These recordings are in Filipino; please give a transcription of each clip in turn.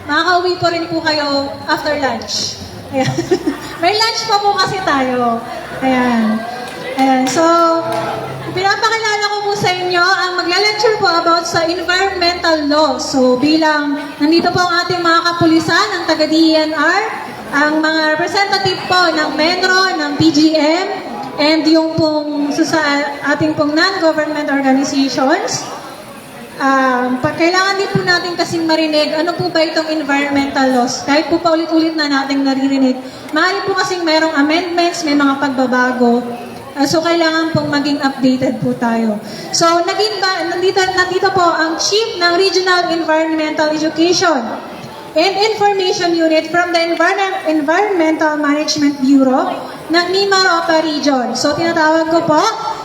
makakauwi po rin po kayo after lunch. Ayan. May lunch pa po kasi tayo. Ayan. Ayan. So, pinapakilala ko po sa inyo ang magla-lecture po about sa environmental law. So, bilang nandito po ang ating mga kapulisan, ang taga-DENR, ang mga representative po ng MENRO, ng PGM, and yung pong sa ating pong non-government organizations. Kailangan din po natin kasing marinig ano po ba itong environmental laws. Kahit po paulit-ulit na natin naririnig, maaari po kasing mayroong amendments, may mga pagbabago. So, kailangan pong maging updated po tayo. So, nandito po ang Chief ng Regional Environmental Education and Information Unit from the Environmental Management Bureau ng Mimaropa Region. So, tinatawag ko po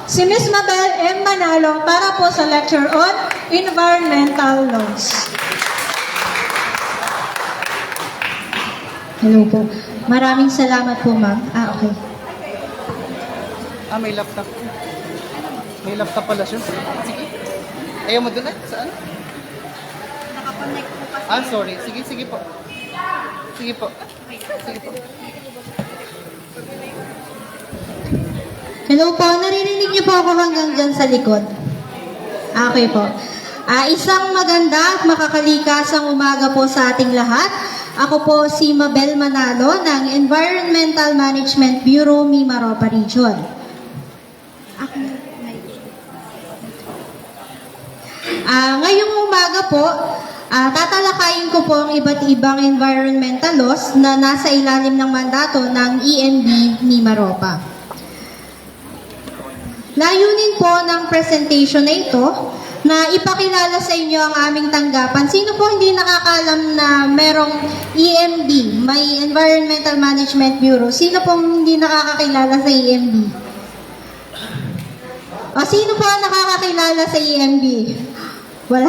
si Ms. Mabel M. Manalo para po sa lecture on environmental laws. Hello po. Maraming salamat po, ma'am. Okay. May laptop. May laptop pala siya. Sige. Ayaw mo dun eh? Saan? Nakakonect po kasi. Sorry. Sige po. Sige po. Sige po. Hello po. Naririnig niyo po ako hanggang dyan sa likod. Okay po. Isang maganda at makakalikasang umaga po sa ating lahat. Ako po si Mabel Manalo ng Environmental Management Bureau, Mimaropa Region. Ngayong umaga po, tatalakayin ko po ang iba't ibang environmental laws na nasa ilalim ng mandato ng EMB Mimaropa. Layunin po ng presentation na ito na ipakilala sa inyo ang aming tanggapan. Sino po hindi nakakaalam na merong EMB, may Environmental Management Bureau? Sino po hindi nakakakilala sa EMB? Sino po ang nakakakilala sa EMB? Wala.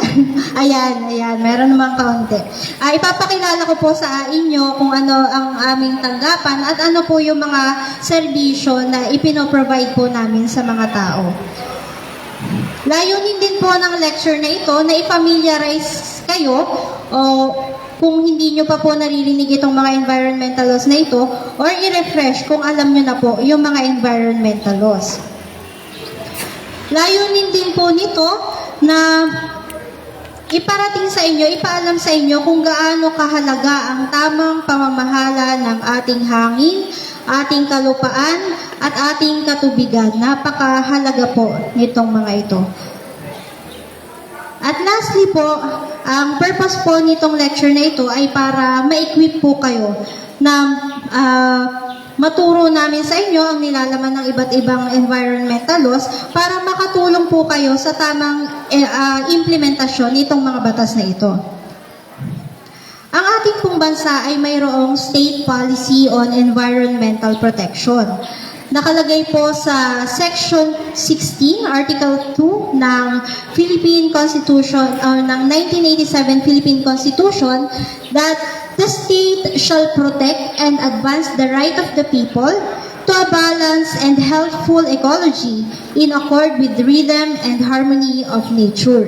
Ayan, meron namang kaunti. Ipapakilala ko po sa inyo kung ano ang aming tanggapan at ano po yung mga serbisyo na ipinoprovide po namin sa mga tao. Layunin din po ng lecture na ito na i-familiarize kayo o kung hindi nyo pa po naririnig itong mga environmental laws na ito or i-refresh kung alam nyo na po yung mga environmental laws. Layunin din po nito na iparating sa inyo, ipaalam sa inyo kung gaano kahalaga ang tamang pamamahala ng ating hangin, ating kalupaan, at ating katubigan. Napakahalaga po nitong mga ito. At lastly po, ang purpose po nitong lecture na ito ay para ma-equip po kayo na maturo namin sa inyo ang nilalaman ng iba't ibang environmental laws para makatulong po kayo sa tamang implementasyon nitong mga batas na ito. Ang ating pong bansa ay mayroong State Policy on Environmental Protection. Nakalagay po sa Section 16, Article 2 ng Philippine Constitution or ng 1987 Philippine Constitution that the state shall protect and advance the right of the people to a balanced and healthful ecology in accord with the rhythm and harmony of nature.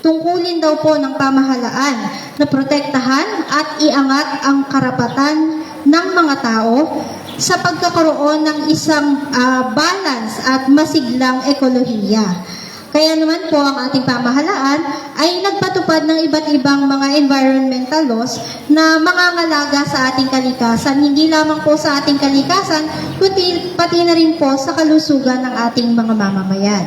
Tungkulin daw po ng pamahalaan na protektahan at iangat ang karapatan ng mga tao sa pagkakaroon ng isang balance at masiglang ekolohiya. Kaya naman po ang ating pamahalaan ay nagpatupad ng iba't ibang mga environmental laws na mangangalaga sa ating kalikasan. Hindi lamang po sa ating kalikasan, kundi pati na rin po sa kalusugan ng ating mga mamamayan.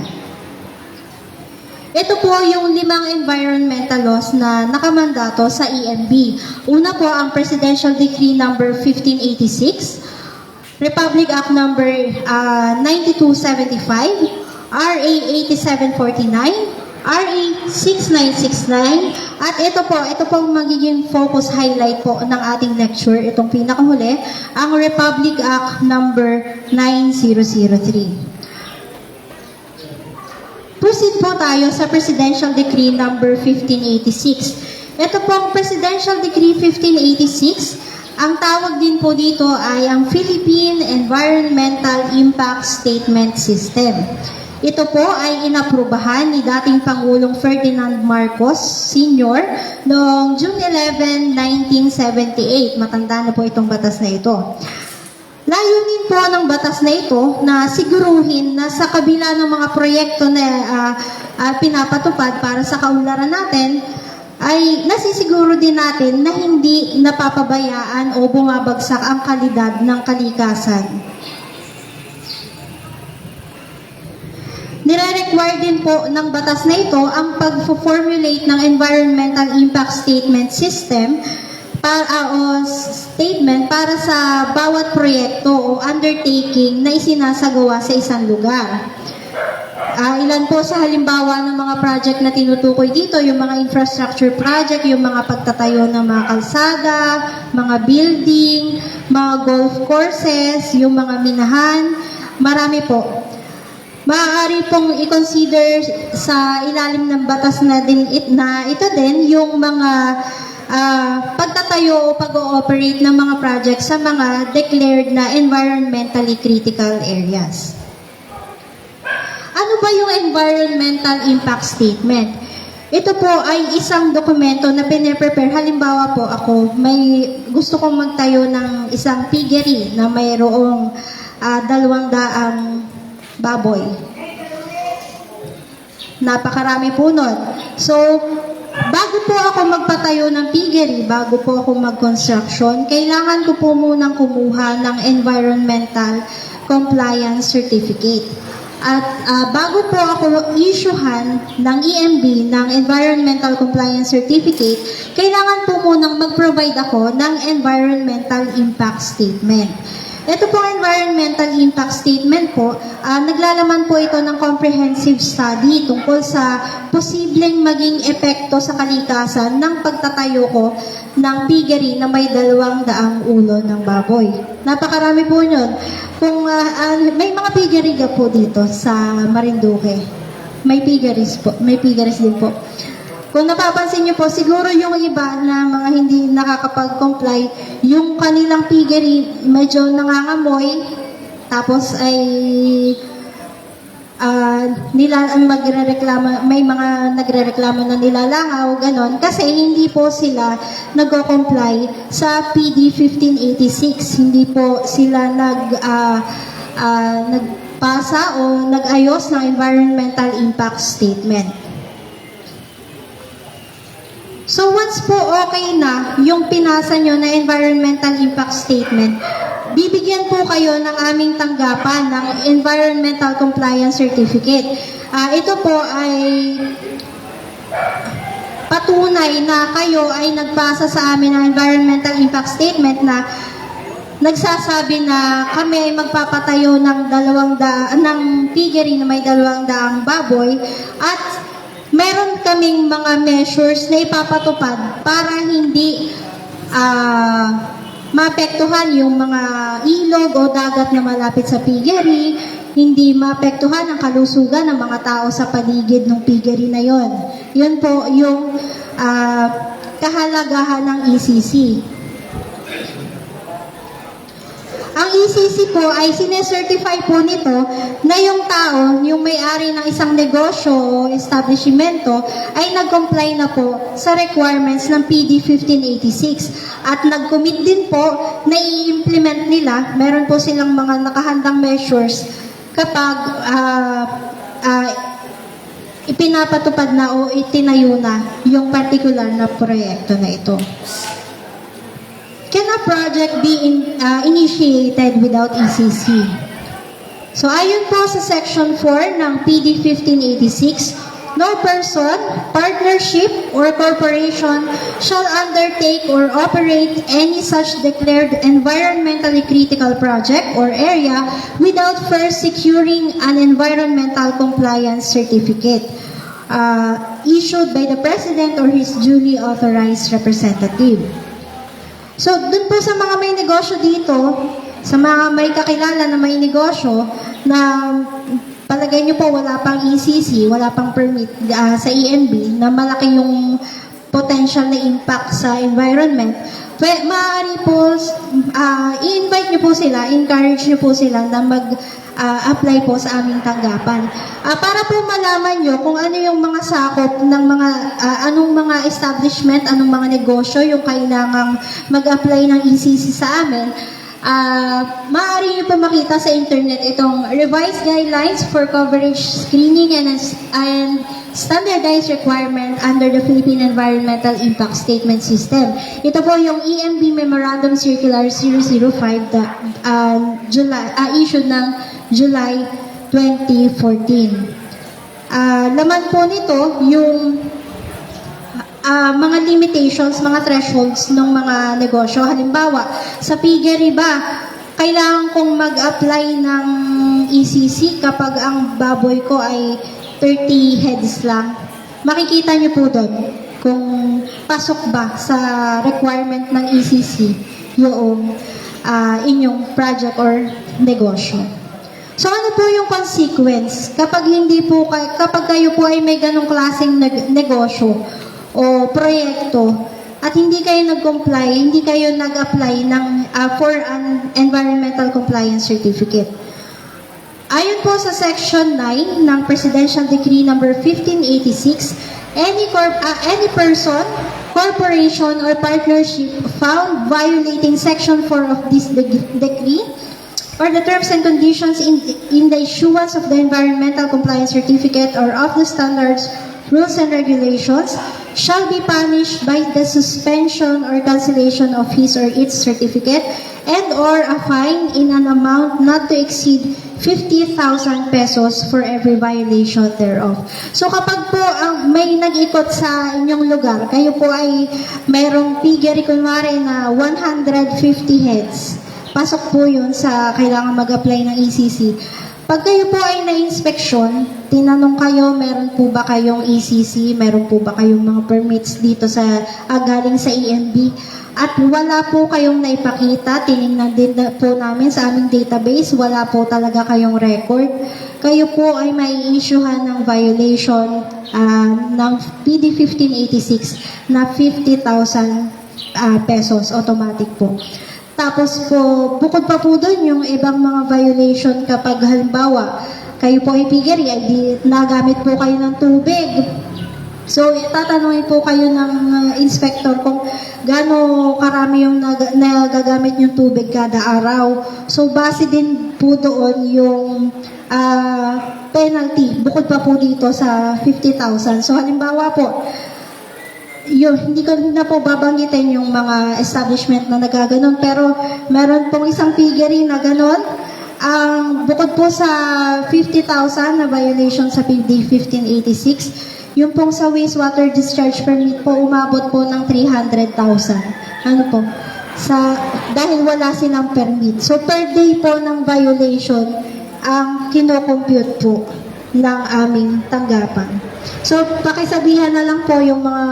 Ito po yung 5 environmental laws na nakamandato sa EMB. Una po ang Presidential Decree number 1586, Republic Act number 9275, RA 8749, RA 6969, at ito pong magiging focus highlight po ng ating lecture, itong pinakahuli, ang Republic Act number 9003. Proceed po tayo sa Presidential Decree number 1586. Ito pong Presidential Decree 1586, ang tawag din po dito ay ang Philippine Environmental Impact Statement System. Ito po ay inaprubahan ni dating Pangulong Ferdinand Marcos Sr. noong June 11, 1978. Matanda na po itong batas na ito. Layunin po ng batas na ito na siguruhin na sa kabila ng mga proyekto na pinapatupad para sa kaunlaran natin, ay nasisiguro din natin na hindi napapabayaan o bumabagsak ang kalidad ng kalikasan. Nire-require din po ng batas na ito ang pag-formulate ng Environmental Impact Statement System para sa bawat proyekto o undertaking na isinasagawa sa isang lugar. Ilan po sa halimbawa ng mga project na tinutukoy dito, yung mga infrastructure project, yung mga pagtatayo ng mga kalsada, mga building, mga golf courses, yung mga minahan, marami po. Maaari pong i-consider sa ilalim ng batas na ito din yung mga pagtatayo o pag-ooperate ng mga project sa mga declared na environmentally critical areas. Ano ba yung Environmental Impact Statement? Ito po ay isang dokumento na pine-prepare. Halimbawa po ako, gusto kong magtayo ng isang piggery na mayroong 200 baboy. Napakarami po nun. So, bago po ako magpatayo ng piggery, bago po ako mag-construction, kailangan ko po munang kumuha ng Environmental Compliance Certificate. At bago po ako issuehan ng EMB ng Environmental Compliance Certificate, kailangan po munang mag-provide ako ng Environmental Impact Statement. Ito pong Environmental Impact Statement po, naglalaman po ito ng comprehensive study tungkol sa posibleng maging epekto sa kalikasan ng pagtatayo ko ng piggery na may 200 ulo ng baboy. Napakarami po yun. Kung may mga piggery ka po dito sa Marinduque, may piggeries din po. Kung napapansin niyo po, siguro yung iba na mga hindi nakakapag-comply, yung kanilang piggery medyo nangangamoy, tapos ay may mga nagrereklamo na nilalahaw, ganon, kasi hindi po sila nag-comply sa PD 1586. Hindi po sila nagpasa o nag-ayos ng Environmental Impact Statement. So once po okay na yung pinasa nyo na Environmental Impact Statement, bibigyan po kayo ng aming tanggapan ng Environmental Compliance Certificate. Ito po ay patunay na kayo ay nagpasa sa amin ng Environmental Impact Statement na nagsasabi na kami ay magpapatayo ng piggery na may 200 baboy at meron kaming mga measures na ipapatupad para hindi maapektuhan yung mga ilog o dagat na malapit sa piggery, hindi maapektuhan ang kalusugan ng mga tao sa paligid ng piggery na yon. Yun po yung kahalagahan ng ECC. Ang ECC po ay sinecertify po nito na yung tao, yung may-ari ng isang negosyo o establishmento ay nag-comply na po sa requirements ng PD 1586 at nag-commit din po na i-implement nila. Meron po silang mga nakahandang measures kapag ipinapatupad na o itinayo na yung particular na proyekto na ito. Can a project be initiated without ECC? So, ayon po sa Section 4 ng PD 1586, no person, partnership, or corporation shall undertake or operate any such declared environmentally critical project or area without first securing an environmental compliance certificate issued by the President or his duly authorized representative. So, dun po sa mga may negosyo dito, sa mga may kakilala na may negosyo, na palagay nyo po wala pang ECC, wala pang permit sa EMB, na malaki yung potential na impact sa environment, maaari po, i-invite niyo po sila, encourage niyo po sila na mag-apply po sa aming tanggapan. Para po malaman niyo kung ano yung mga sakop ng mga, anong mga establishment, anong mga negosyo yung kailangang mag-apply ng ECC sa amin, maaari niyo po makita sa internet itong revised guidelines for coverage screening and standardized requirement under the Philippine Environmental Impact Statement System. Ito po yung EMB Memorandum Circular 005 issued ng July 2014. Laman po nito yung mga limitations, mga thresholds ng mga negosyo. Halimbawa, sa piggery ba, kailangan kong mag-apply ng ECC kapag ang baboy ko ay 30 heads lang. Makikita niyo po doon kung pasok ba sa requirement ng ECC yung inyong project or negosyo. So ano po yung consequence kapag kapag kayo po ay may ganong klaseng negosyo o proyekto at hindi kayo nag-comply, hindi kayo nag-apply for an environmental compliance certificate? Ayon po sa Section 9 ng Presidential Decree number 1586, any person, corporation, or partnership found violating Section 4 of this decree or the terms and conditions in the issuance of the environmental compliance certificate or of the standards, rules, and regulations shall be punished by the suspension or cancellation of his or its certificate and or a fine in an amount not to exceed 50,000 pesos for every violation thereof. So kapag po may nag-ikot sa inyong lugar, kayo po ay mayroong piggery kunwari na 150 heads, pasok po yun sa kailangan mag-apply ng ECC. Pag kayo po ay na-inspeksyon, tinanong kayo, meron po ba kayong ECC, meron po ba kayong mga permits dito sa galing sa EMB, at wala po kayong naipakita, tinignan din po namin sa aming database, wala po talaga kayong record, kayo po ay may issuehan ng violation ng PD 1586 na 50,000 pesos, automatic po. Tapos po, bukod pa po doon yung ibang mga violation kapag halimbawa, kayo po ay piggery, ay nagamit po kayo ng tubig. So, tatanungin po kayo ng inspector kung gaano karami yung nagagamit yung tubig kada araw. So, base din po doon yung penalty, bukod pa po dito sa 50,000. So, halimbawa po, hindi ko na po babanggitin yung mga establishment na nagaganon, pero meron pong isang piggery na ganon. Bukod po sa 50,000 na violation sa PD 1586, yung pong sa wastewater discharge permit po umabot po ng 300,000. Ano po? Dahil wala silang permit. So per day po ng violation ang kino-compute po ng aming tanggapan. So, pakisabihan na lang po yung mga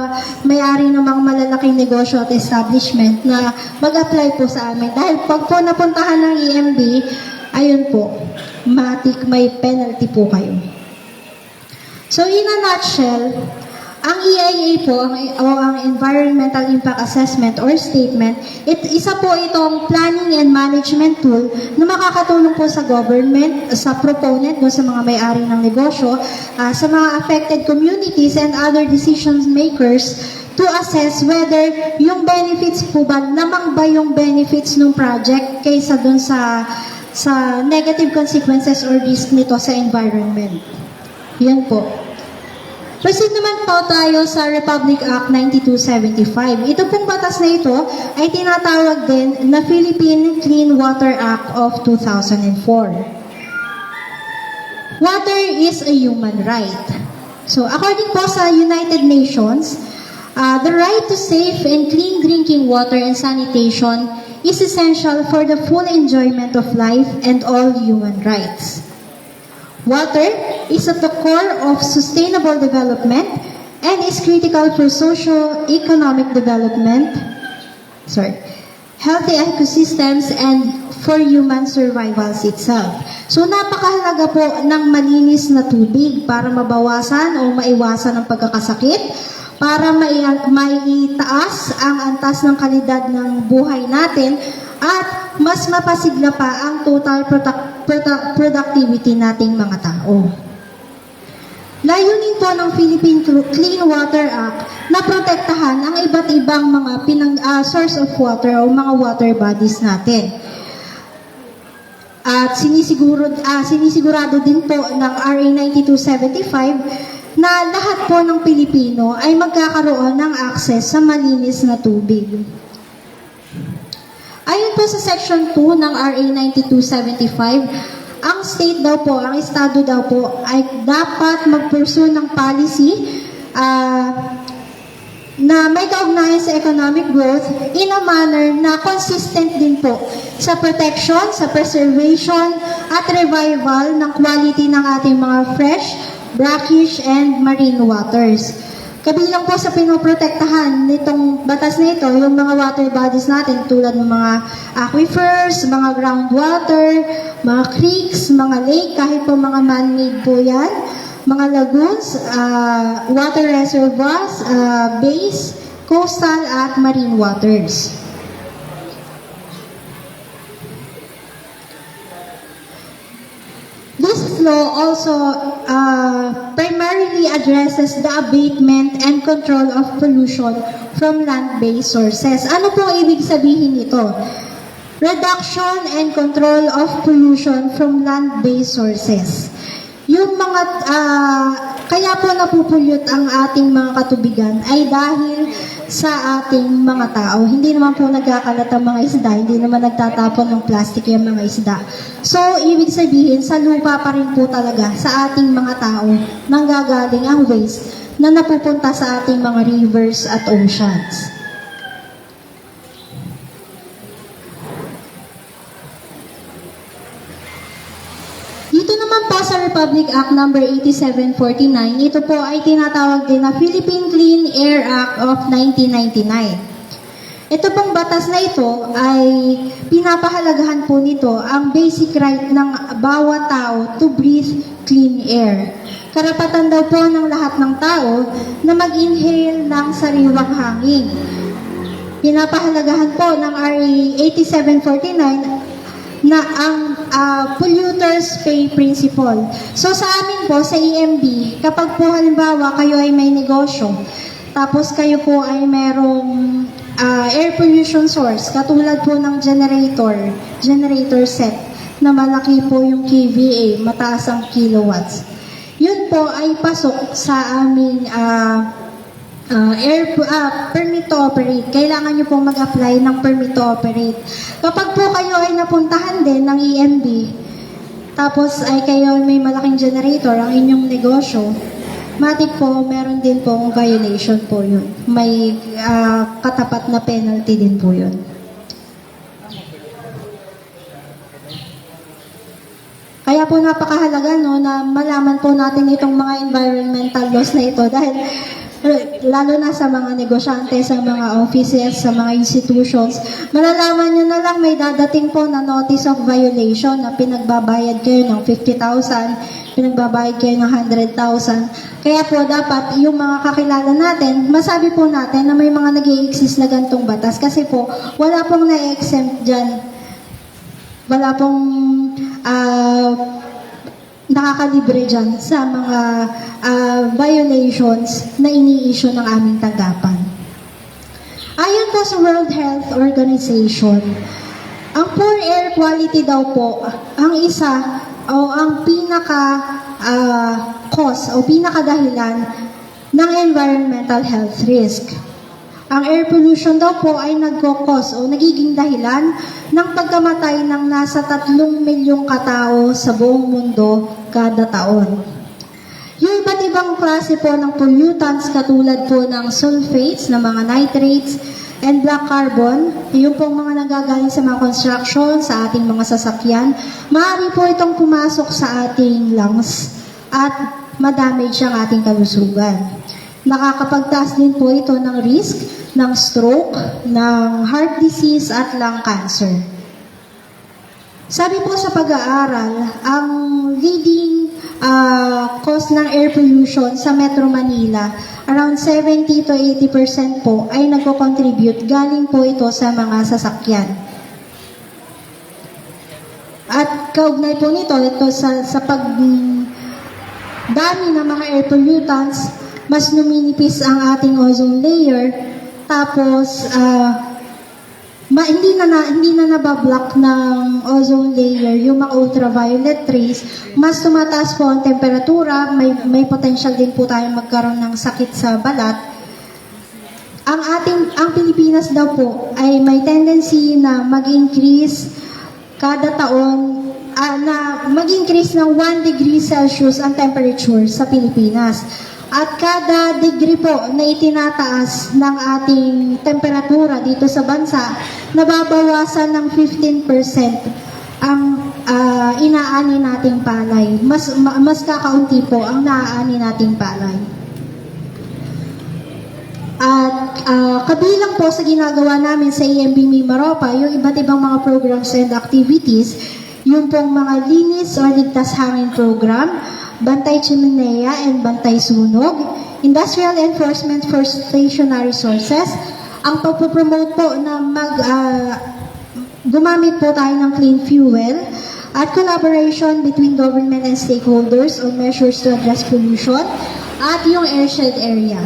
may-ari ng mga malalaking negosyo at establishment na mag-apply po sa amin. Dahil pag po napuntahan ng EMB, ayun po, may penalty po kayo. So, in a nutshell, ang EIA po, ang Environmental Impact Assessment or Statement, isa po itong planning and management tool na makakatulong po sa government, sa proponent, sa mga may-ari ng negosyo, sa mga affected communities and other decision makers to assess whether yung benefits po ba, lamang ba yung benefits ng project kaysa dun sa negative consequences or risk nito sa environment. Yan po. Proceed naman po tayo sa Republic Act 9275. Ito pong batas na ito ay tinatawag din na Philippine Clean Water Act of 2004. Water is a human right. So, according po sa United Nations, the right to safe and clean drinking water and sanitation is essential for the full enjoyment of life and all human rights. Water is at the core of sustainable development and is critical for socio-economic development, healthy ecosystems, and for human survivals itself. So, napakahalaga po ng malinis na tubig para mabawasan o maiwasan ang pagkakasakit, para maitaas ang antas ng kalidad ng buhay natin at mas mapasigla pa ang total productivity nating mga tao. Layunin po ng Philippine Clean Water Act na protektahan ang iba't ibang mga source of water o mga water bodies natin. At sinisigurado din po ng RA 9275 na lahat po ng Pilipino ay magkakaroon ng access sa malinis na tubig. Ayon po sa Section 2 ng RA 9275, ang estado daw po ay dapat mag-pursue ng policy na may kaugnayan sa economic growth in a manner na consistent din po sa protection, sa preservation at revival ng quality ng ating mga fresh, brackish, and marine waters. Kabilang po sa pinoprotektahan nitong batas na ito, yung mga water bodies natin tulad ng mga aquifers, mga groundwater, mga creeks, mga lake, kahit po mga man-made po yan, mga lagoons, water reservoirs, bays, coastal at marine waters. This law also primarily addresses the abatement and control of pollution from land-based sources. Ano po ibig sabihin nito? Reduction and control of pollution from land-based sources. Yung mga, kaya po napupulyot ang ating mga katubigan ay dahil sa ating mga tao. Hindi naman po nagkakalat ang mga isda, hindi naman nagtatapon ng plastic yung mga isda. So, ibig sabihin, sa lupa pa rin po talaga sa ating mga tao nanggagaling ang waste na napupunta sa ating mga rivers at oceans. Dito naman po sa Republic Act No. 8749, ito po ay tinatawag din na Philippine Clean Air Act of 1999. Ito pong batas na ito ay pinapahalagahan po nito ang basic right ng bawat tao to breathe clean air. Karapatan daw po ng lahat ng tao na mag-inhale ng sariwang hangin. Pinapahalagahan po ng RA 8749 na ang polluters pay principle. So sa amin po, sa EMB, kapag po halimbawa kayo ay may negosyo, tapos kayo po ay merong air pollution source, katulad po ng generator set, na malaki po yung kVA, mataas ang kilowatts. Yun po ay pasok sa aming permit to operate. Kailangan nyo pong mag-apply ng permit to operate. Kapag po kayo ay napuntahan din ng EMB, tapos ay kayo may malaking generator ang inyong negosyo, matik po, meron din pong violation po yun. May katapat na penalty din po yun. Kaya po napakahalaga no, na malaman po natin itong mga environmental laws na ito dahil lalo na sa mga negosyante, sa mga offices, sa mga institutions, malalaman nyo na lang may dadating po na notice of violation na pinagbabayad kayo ng 50,000, pinagbabayad kayo ng 100,000. Kaya po dapat yung mga kakilala natin, masabi po natin na may mga nag-i-exist na gantong batas kasi po wala pong na-exempt dyan. Wala pong nakakalibre dyan sa mga violations na ini-issue ng aming tanggapan. Ayon po sa World Health Organization, ang poor air quality daw po ang isa o ang pinaka-cause o pinaka-dahilan ng environmental health risk. Ang air pollution daw po ay nagkokos o nagiging dahilan ng pagkamatay ng nasa 3 milyong katao sa buong mundo kada taon. Yung iba't ibang klase po ng pollutants katulad po ng sulfates, ng mga nitrates, and black carbon, yung pong mga nagagaling sa mga construction, sa ating mga sasakyan, maaari po itong pumasok sa ating lungs at madamage ang ating kalusugan. Nakakapagtaas din po ito ng risk ng stroke, ng heart disease at lung cancer. Sabi po sa pag-aaral, ang leading cause ng air pollution sa Metro Manila, around 70 to 80% po ay nagko-contribute. Galing po ito sa mga sasakyan. At kaugnay po nito, ito sa dami ng mga air pollutants, mas numinipis ang ating ozone layer, tapos hindi na nabablock ng ozone layer yung mga ultraviolet rays, mas tumataas po ang temperatura, may potential din po tayong magkaroon ng sakit sa balat. Ang Pilipinas daw po ay may tendency na mag-increase kada taon, na mag-increase ng 1 degree Celsius ang temperature sa Pilipinas. At kada degree po na itinataas ng ating temperatura dito sa bansa, nababawasan ng 15% ang inaani nating palay. Mas kakaunti po ang naaani nating palay. At kabilang po sa ginagawa namin sa EMB Mimaropa, yung iba't ibang mga programs and activities, yung pong mga linis o ligtas hangin program, Bantay Chimenea and Bantay Sunog, Industrial Enforcement for Stationary Sources, ang pagpopromote po na gumamit po tayo ng clean fuel, at collaboration between government and stakeholders on measures to address pollution, at yung airshed area.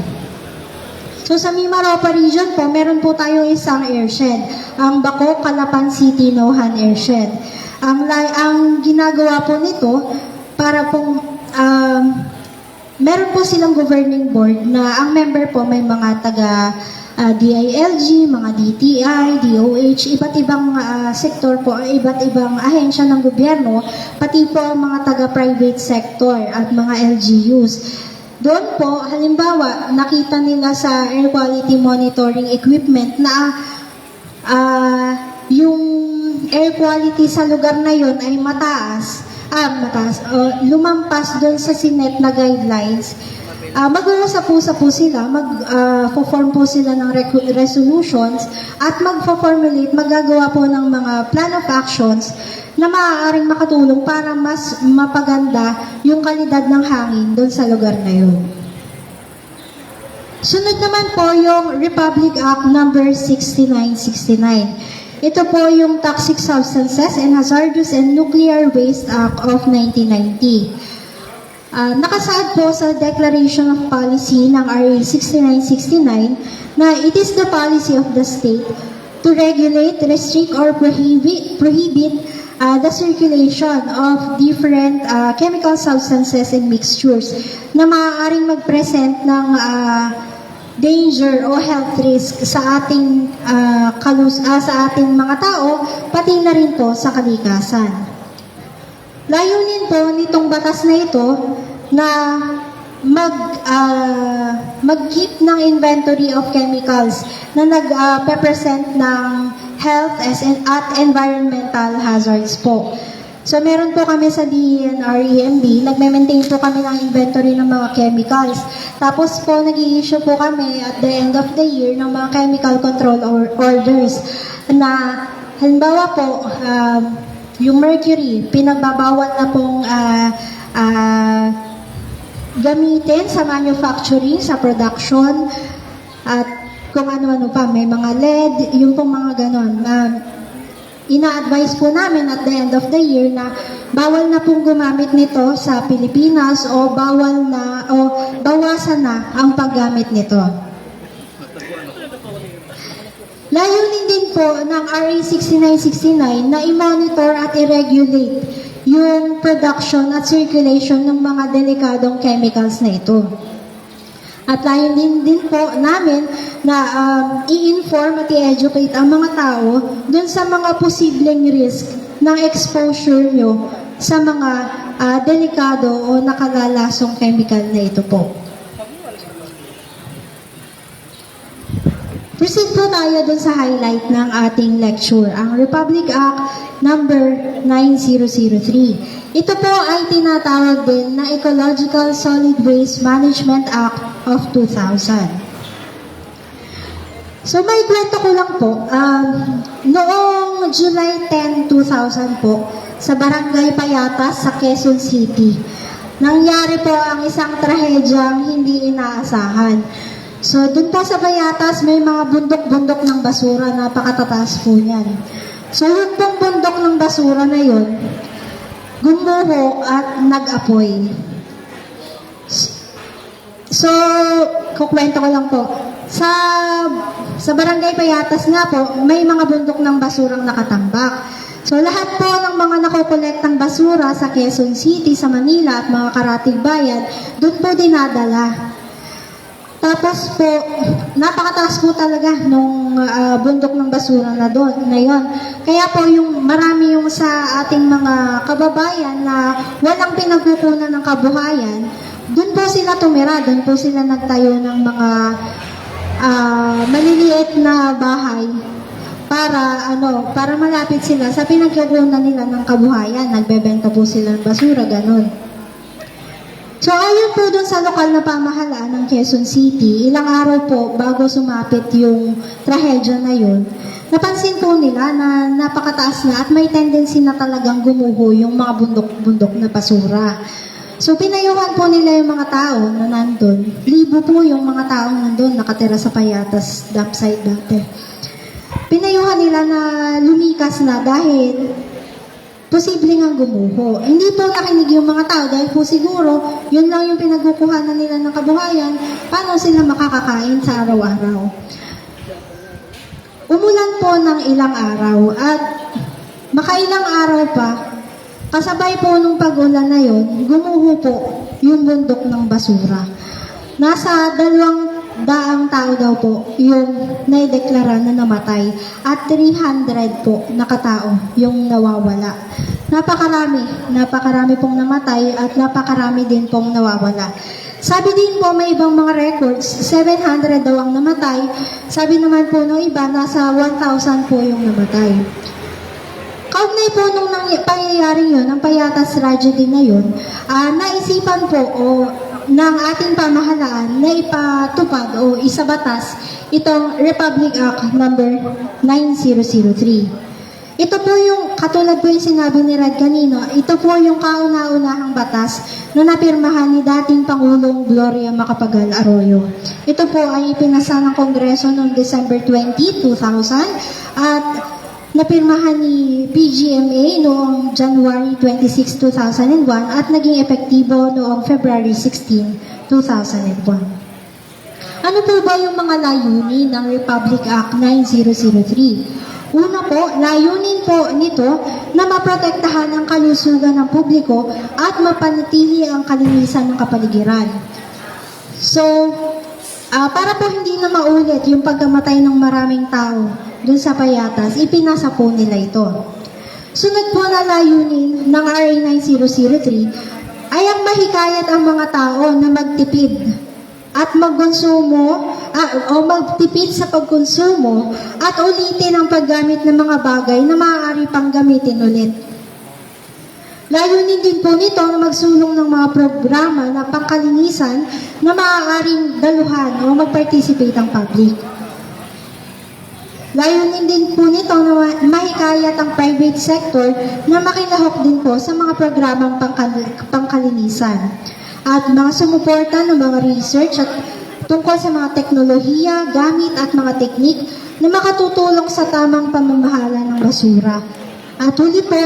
So sa Mimaropa region po, meron po tayong isang airshed, ang Baco, Calapan City, Nohan Airshed. Ang ginagawa po nito, para pong meron po silang governing board na ang member po may mga taga DILG, mga DTI, DOH, iba't ibang sektor po, iba't ibang ahensya ng gobyerno, pati po ang mga taga-private sector at mga LGUs. Doon po, halimbawa, nakita nila sa air quality monitoring equipment na yung air quality sa lugar na yon ay mataas, lumampas doon sa SINET na guidelines. Mag-uusap-usap po sila, mag-form po sila ng resolutions at mag-formulate, magagawa po ng mga plan of actions na maaaring makatulong para mas mapaganda yung kalidad ng hangin doon sa lugar na yun. Sunod naman po yung Republic Act number 6969. Ito po yung Toxic Substances and Hazardous and Nuclear Waste Act of 1990. Nakasaad po sa Declaration of Policy ng RA 6969 na it is the policy of the state to regulate, restrict, or prohibit the circulation of different chemical substances and mixtures na maaaring mag-present ng danger o health risk sa ating sa ating mga tao, pati na rin po sa kalikasan. Layunin po nitong batas na ito na mag-keep ng inventory of chemicals na nag-represent ng health at environmental hazards po. So, meron po kami sa DENR-EMB, nagme-maintain po kami ng inventory ng mga chemicals. Tapos po, nag-i-issue po kami at the end of the year ng mga chemical control orders na, halimbawa po, yung mercury, pinagbabawal na pong gamitin sa manufacturing, sa production, at kung ano-ano pa, may mga lead, yung pong mga ganon. Ina-advise po namin at the end of the year na bawal na pong gumamit nito sa Pilipinas o bawasan na ang paggamit nito. Layunin din po ng RA 6969 na i-monitor at i-regulate yung production at circulation ng mga delikadong chemicals na ito. At layunin din po namin na i-inform at i-educate ang mga tao dun sa mga posibleng risk ng exposure nyo sa mga delikado o nakalalasong chemical na ito po. Proceed po tayo dun sa highlight ng ating lecture, ang Republic Act number 9003. Ito po ay tinatawag din na Ecological Solid Waste Management Act of 2000. So may kwento ko lang po, noong noong July 10, 2000 po, sa Barangay Payatas sa Quezon City, nangyari po ang isang trahedyang hindi inaasahan. So, dun po sa Payatas, may mga bundok-bundok ng basura, napakatataas po niyan. So, yung pong bundok ng basura na yun, gumuho at nag-apoy. So, kukwento ko lang po. Sa Barangay Payatas nga po, may mga bundok ng basurang nakatambak. So, lahat po ng mga nakokolektang basura sa Quezon City, sa Manila at mga karatig bayan, doon po dinadala. Tapos po, napakataas po talaga nung bundok ng basura na doon, na yon. Kaya po yung marami yung sa ating mga kababayan na walang pinagkukunan ng kabuhayan, doon po sila tumira, doon po sila nagtayo ng mga maliliit na bahay para malapit sila sa pinagkukunan nila ng kabuhayan. Nagbebenta po sila ng basura, ganun. So, ayon po dun sa lokal na pamahalaan ng Quezon City, ilang araw po bago sumapit yung trahedya na yun, napansin po nila na napakataas na at may tendency na talagang gumuho yung mga bundok-bundok na basura. So, pinayuhan po nila yung mga tao na nandun. Libo po yung mga taong nandun, nakatira sa Payatas dump site dati. Pinayuhan nila na lumikas na dahil posible nga gumuho. Hindi po nakinig yung mga tao dahil po siguro yun lang yung pinagkukuhanan nila ng kabuhayan, paano sila makakakain sa araw-araw. Umulan po ng ilang araw at makailang araw pa, kasabay po nung pag-ulan na yun, gumuho po yung bundok ng basura. Nasa 200 tao daw po yung naideklara na namatay at 300 po na katao yung nawawala. Napakarami pong namatay at napakarami din pong nawawala. Sabi din po may ibang mga records, 700 daw ang namatay. Sabi naman po ng iba, nasa 1,000 po yung namatay. Kaugnay po nung pangyayari yun, ang Payatas tragedy na yun, naisipan po ng ating pamahalaan na ipatupad o isabatas itong Republic Act number 9003. Ito po yung, katulad po yung sinabi ni Rad kanino, ito po yung kauna-unahang batas na napirmahan ni dating Pangulong Gloria Macapagal Arroyo. Ito po ay ipinasa ng Kongreso noong December 20, 2000 at napirmahan ni PGMA noong January 26, 2001 at naging epektibo noong February 16, 2001. Ano po ba yung mga layunin ng Republic Act 9003? Una po, layunin po nito na maprotektahan ang kalusugan ng publiko at mapanatili ang kalinisan ng kapaligiran. So, para po hindi na maulit yung pagkamatay ng maraming tao dun sa Payatas, ipinasa po nila ito. Sunod po na layunin ng RA 9003 ay ang mahikayat ang mga tao na magtipid at magkonsumo o magtipid sa pagkonsumo at ulitin ang paggamit ng mga bagay na maaari pang gamitin ulit. Layunin din po nito na magsulong ng mga programa na pangkalinisan na maaaring daluhan o mag-participate ang public. Layunin din po nito na mahikayat ang private sector na makilahok din po sa mga programang pangkalinisan at mga sumuporta ng mga research at tungkol sa mga teknolohiya, gamit at mga teknik na makatutulong sa tamang pamamahala ng basura. At huli po,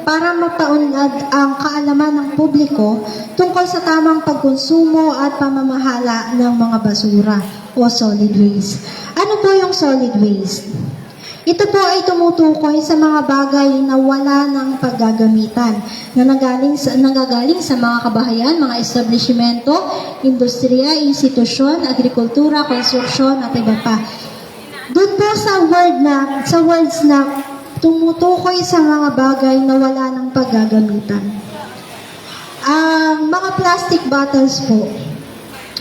para mapaunlad ang kaalaman ng publiko tungkol sa tamang pagkonsumo at pamamahala ng mga basura o solid waste. Ano po yung solid waste? Ito po ay tumutukoy sa mga bagay na wala ng paggagamitan na nanggagaling sa mga kabahayan, mga establishmento, industriya, institusyon, agrikultura, konstruksyon at iba pa. Doon po sa words na tumutukoy sa mga bagay na wala ng paggagamitan. Ang mga plastic bottles po,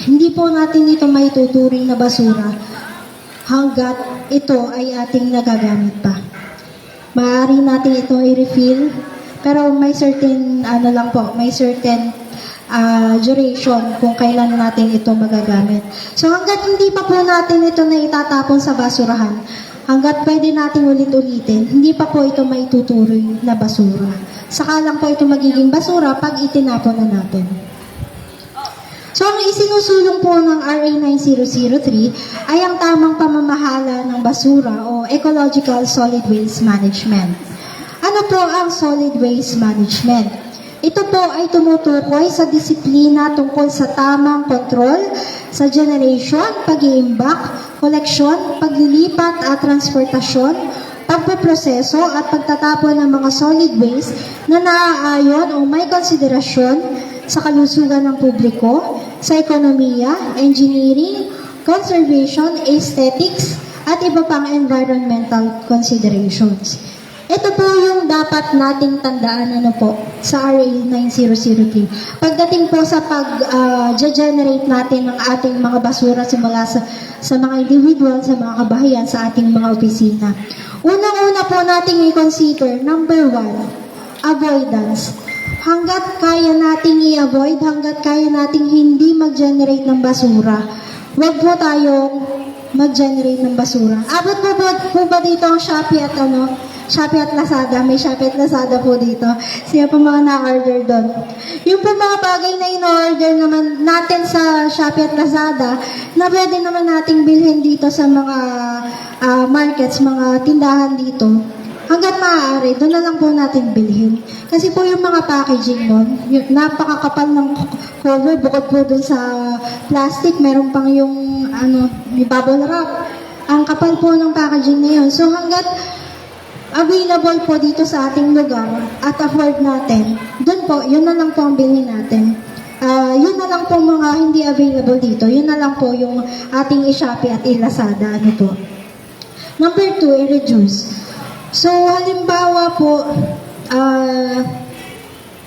hindi po natin ito maituturing na basura hanggat ito ay ating nagagamit pa. Maaari natin ito i-refill, pero may certain duration kung kailan natin ito magagamit. So hanggat hindi pa po natin ito na itatapon sa basurahan, hanggat pwede nating ulit-ulitin, hindi pa po ito maituturoy na basura. Saka lang po ito magiging basura pag itinapon na natin. So, ang isinusulong po ng RA 9003 ay ang tamang pamamahala ng basura o Ecological Solid Waste Management. Ano po ang Solid Waste Management? Ito po ay tumutukoy sa disiplina tungkol sa tamang kontrol sa generation, pag-iimbak, koleksyon, paglilipat at transportasyon, pagpoproseso at pagtatapon ng mga solid waste na naaayon o may konsiderasyon sa kalusugan ng publiko, sa ekonomiya, engineering, conservation, aesthetics, at iba pang environmental considerations. Ito po yung dapat nating tandaan sa RA 9003. Pagdating po sa pag-generate natin ng ating mga basura simula sa mga individual, sa mga kabahayan, sa ating mga opisina. Unang-una po nating i-consider, number 1, avoidance. Hanggat kaya nating i-avoid, hanggat kaya nating hindi mag-generate ng basura, huwag po tayong mag-generate ng basura. Abot po ba dito ang Shopee at Shopee at Lazada? May Shopee at Lazada po dito. Sino po mga na-order doon? Yung po mga bagay na in-order naman natin sa Shopee at Lazada, na pwede naman nating bilhin dito sa mga markets, mga tindahan dito. Hanggat maaari, doon na lang po natin bilhin. Kasi po yung mga packaging nun, yung napakakapal ng cover, bukod po doon sa plastic, meron pang yung may bubble wrap. Ang kapal po ng packaging na yun. So hanggat available po dito sa ating lugar at afford natin, doon po, yun na lang po ang bilhin natin. Yun na lang po mga hindi available dito. Yun na lang po yung ating i-Shopee at i-Lazada. Number 2, i-reduce. So, halimbawa po,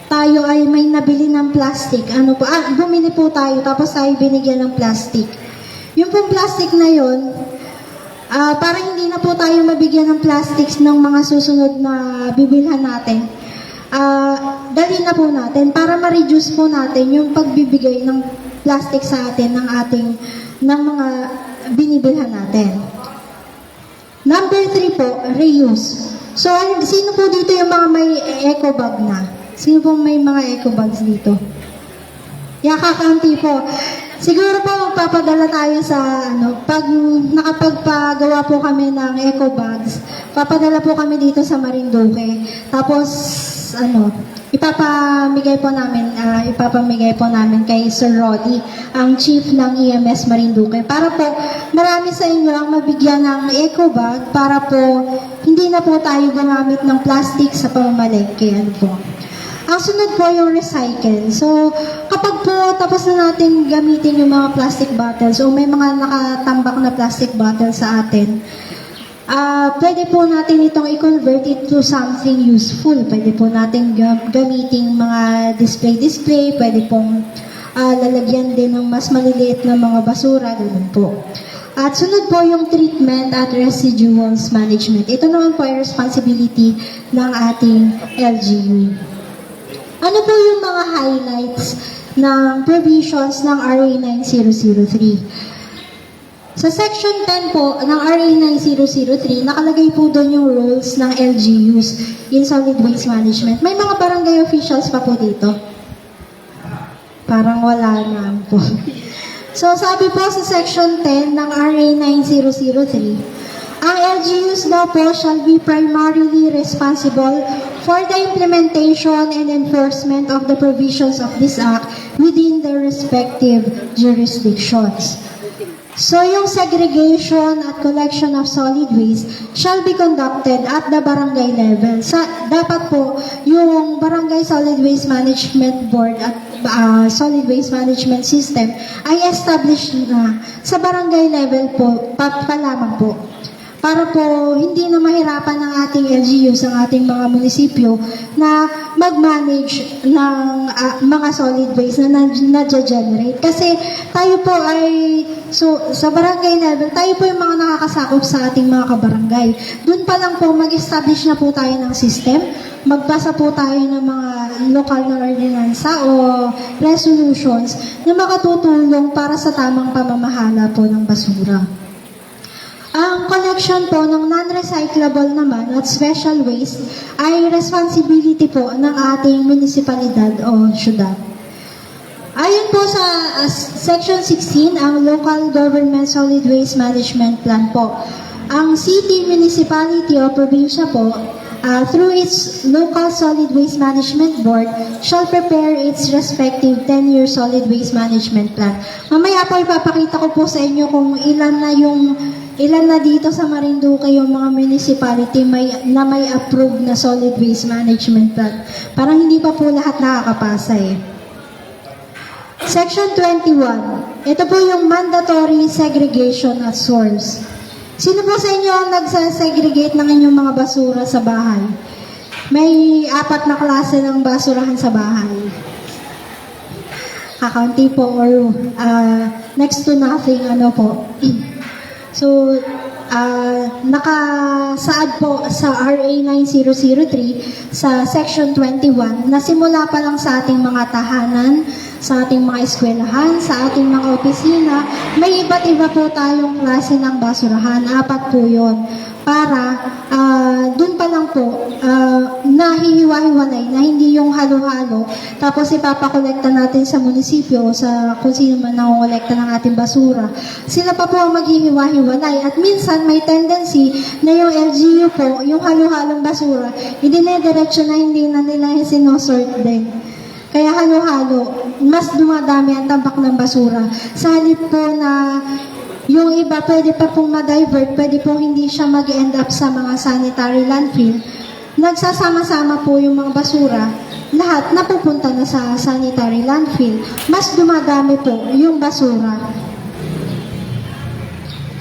tayo ay may nabili ng plastic. Bumili po tayo, tapos tayo binigyan ng plastic. Yung pong plastic na yun, para hindi na po tayo mabigyan ng plastics ng mga susunod na bibilhan natin, dali na po natin para ma-reduce po natin yung pagbibigay ng plastic sa atin ng mga binibilhan natin. Number 3 po, reuse. So, sino po dito yung mga may eco bag na? Sino po may mga eco bags dito? Kakanti po. Siguro po magpapadala tayo sa pag nakapagpagawa po kami ng eco bags, papadala po kami dito sa Marinduque. Tapos ipapamigay po namin kay Sir Roddy, ang chief ng EMS Marinduque, para po marami sa inyo ang mabigyan ng eco bag para po hindi na po tayo gumamit ng plastic sa pamamalengke. Ang sunod po yung recycle. So, kapag po tapos na natin gamitin yung mga plastic bottles o may mga nakatambak na plastic bottle sa atin, pwede po natin itong i-convert into something useful. Pwede po natin gamitin mga display, pwede pong lalagyan din ng mas maliliit na mga basura, ganun po. At sunod po yung treatment at residuals management. Ito naman po ay responsibility ng ating LGU. Ano po yung mga highlights ng provisions ng RA 9003? Sa Section 10 po ng RA 9003, nakalagay po doon yung roles ng LGUs in solid waste management. May mga barangay officials pa po dito? Parang wala na po. So, sabi po sa Section 10 ng RA 9003, ang LGUs daw po shall be primarily responsible for the implementation and enforcement of the provisions of this Act within their respective jurisdictions. So, yung segregation at collection of solid waste shall be conducted at the barangay level. Dapat po, yung Barangay Solid Waste Management Board at Solid Waste Management System ay established na sa barangay level po, pa lamang po. Para po hindi na mahirapan ng ating LGUs, ang ating mga munisipyo na mag-manage ng mga solid waste na na-generate. Kasi tayo po ay, sa barangay level, tayo po yung mga nakakasakop sa ating mga kabarangay. Doon pa lang po, mag-establish na po tayo ng system, magbasa po tayo ng mga lokal na ordinansa o resolutions na makatutulong para sa tamang pamamahala po ng basura. Ang collection po ng non-recyclable naman at special waste ay responsibility po ng ating munisipalidad o syudad. Ayon po sa Section 16, ang Local Government Solid Waste Management Plan po, ang city, municipality o probinsya po, through its local solid waste management board, shall prepare its respective 10-year solid waste management plan. Mamaya po ipapakita ko po sa inyo kung ilan na dito sa Marinduque yung mga municipality na may approved na solid waste management plan. Parang hindi pa po lahat nakakapasa eh. Section 21. Ito po yung mandatory segregation at source. Sino po sa inyo ang nagsasegregate ng inyong mga basura sa bahay? May 4 na klase ng basurahan sa bahay. Kakaunti po or next to nothing, ano po. So, nakasaad po sa RA 9003 sa Section 21 na simula pa lang sa ating mga tahanan, sa ating mga eskwelahan, sa ating mga opisina, may iba't iba po tayong klase ng basurahan. 4 po yun. Para dun pa lang po nahihiwa-hiwalay na hindi yung halo-halo tapos ipapakolekta natin sa munisipyo o sa kung sino man nangongolekta ng ating basura. Sila pa po ang maghihiwa-hiwalay at minsan may tendency na yung LGU po, yung halo-halong basura, idinediretso na hindi na nila sinosort din. Kaya halo-halo, mas dumadami ang tambak ng basura. Sa halip po na yung iba pwede pa pong ma-divert, pwede pong hindi siya mag-end up sa mga sanitary landfill. Nagsasama-sama po yung mga basura, lahat napupunta na sa sanitary landfill. Mas dumadami po yung basura.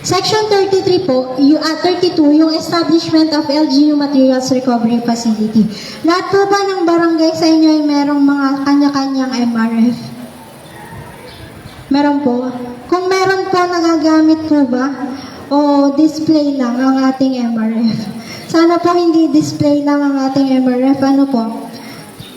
Section 33 po, 32, yung establishment of LGU Materials Recovery Facility. Lahat po ba ng barangay sa inyo ay merong mga kanya-kanyang MRF? Meron po. Kung meron po, nagagamit po ba? O display lang ang ating MRF? Sana po hindi display lang ang ating MRF. Ano po?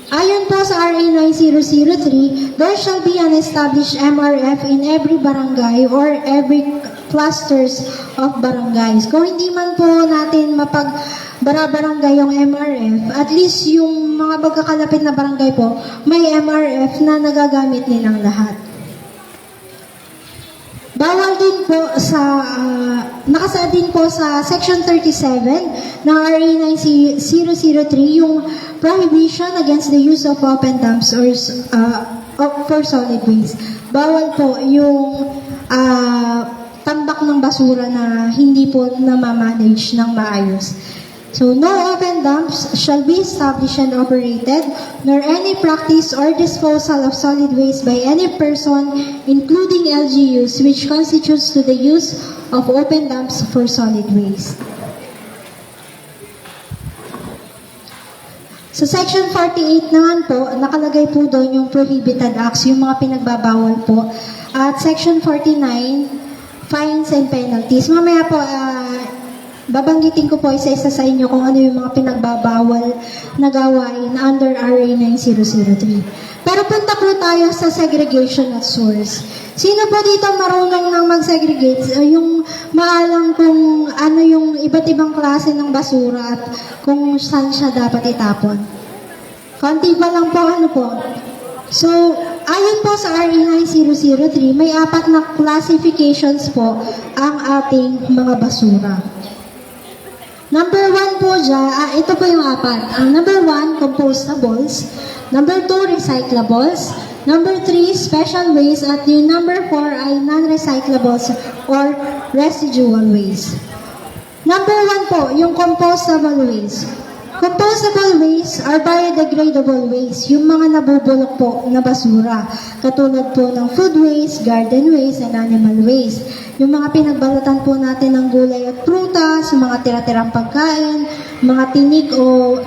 Ayon po sa RA 9003, there shall be an established MRF in every barangay or every clusters of barangays. Kung hindi man po natin mapag-barangay yung MRF, at least yung mga magkakalapit na barangay po, may MRF na nagagamit nilang lahat. Bawal din po sa, nakasaad din po sa Section 37 ng RA 9003 yung prohibition against the use of open dumps or for solid waste. Bawal po yung tambak ng basura na hindi po na-manage ng maayos. So, no open dumps shall be established and operated, nor any practice or disposal of solid waste by any person, including LGUs, which constitutes to the use of open dumps for solid waste. Sa Section 48 naman po, nakalagay po doon yung prohibited acts, yung mga pinagbabawal po. At Section 49, fines and penalties. Mamaya po, babanggitin ko po isa-isa sa inyo kung ano yung mga pinagbabawal na gawain under RA 9003. Pero punta po tayo sa segregation at source. Sino po dito marunong nang mag-segregate? Yung maalam kung ano yung iba't ibang klase ng basura at kung saan siya dapat itapon. Konti pa lang po ano po. So, ayon po sa RA 9003, may 4 na classifications po ang ating mga basura. Number 1 po dyan, ito po yung 4. Ang number 1, compostables. Number 2, recyclables. Number 3, special waste. At yung number 4 ay non-recyclables or residual waste. Number 1 po, yung compostable waste. Compostable waste are biodegradable waste, yung mga nabubulok po na basura. Katulad po ng food waste, garden waste, and animal waste. Yung mga pinagbalatan po natin ng gulay at prutas, mga tira-tirang pagkain, mga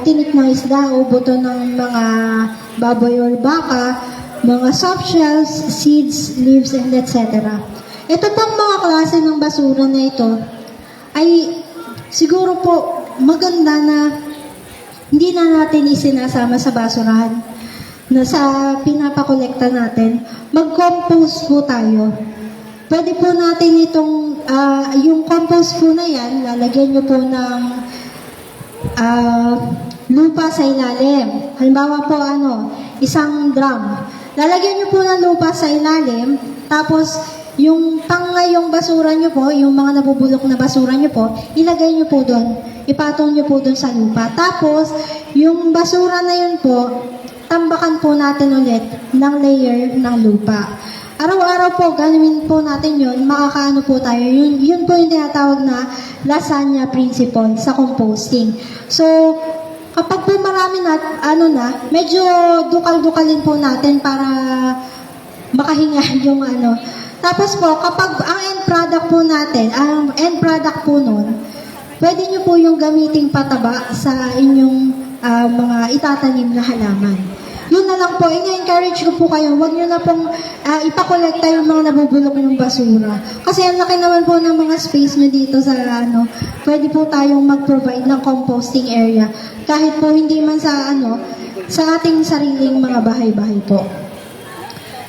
tinik ng isda o buto ng mga baboy or baka, mga soft shells, seeds, leaves, and etc. Ito pong mga klase ng basura na ito ay siguro po maganda na hindi na natin isinasama sa basurahan na sa pinapakolekta natin. Mag-compost po tayo. pwede po natin itong, yung compost po na yan, lalagyan nyo po ng lupa sa ilalim. Halimbawa po, isang drum. Lalagyan nyo po ng lupa sa ilalim, tapos yung ngayong basura nyo po, yung mga nabubulok na basura nyo po, ilagay nyo po doon. Ipatong nyo po doon sa lupa. Tapos, yung basura na yun po, tambakan po natin ulit ng layer ng lupa. Araw-araw po, gawin po natin yun, makakaano po tayo. Yun po yung tinatawag na lasagna principle sa composting. So, kapag po marami medyo dukal-dukalin po natin para makahinga yung Tapos po, kapag ang end product po nun, pwede nyo po yung gamiting pataba sa inyong mga itatanim na halaman. Yun na lang po, ina-encourage ko po kayo, huwag nyo na pong ipakolekta yung mga nabubulok ng basura. Kasi ang laki naman po ng mga space nyo dito sa pwede po tayong mag-provide ng composting area. Kahit po hindi man sa ating sariling mga bahay-bahay po.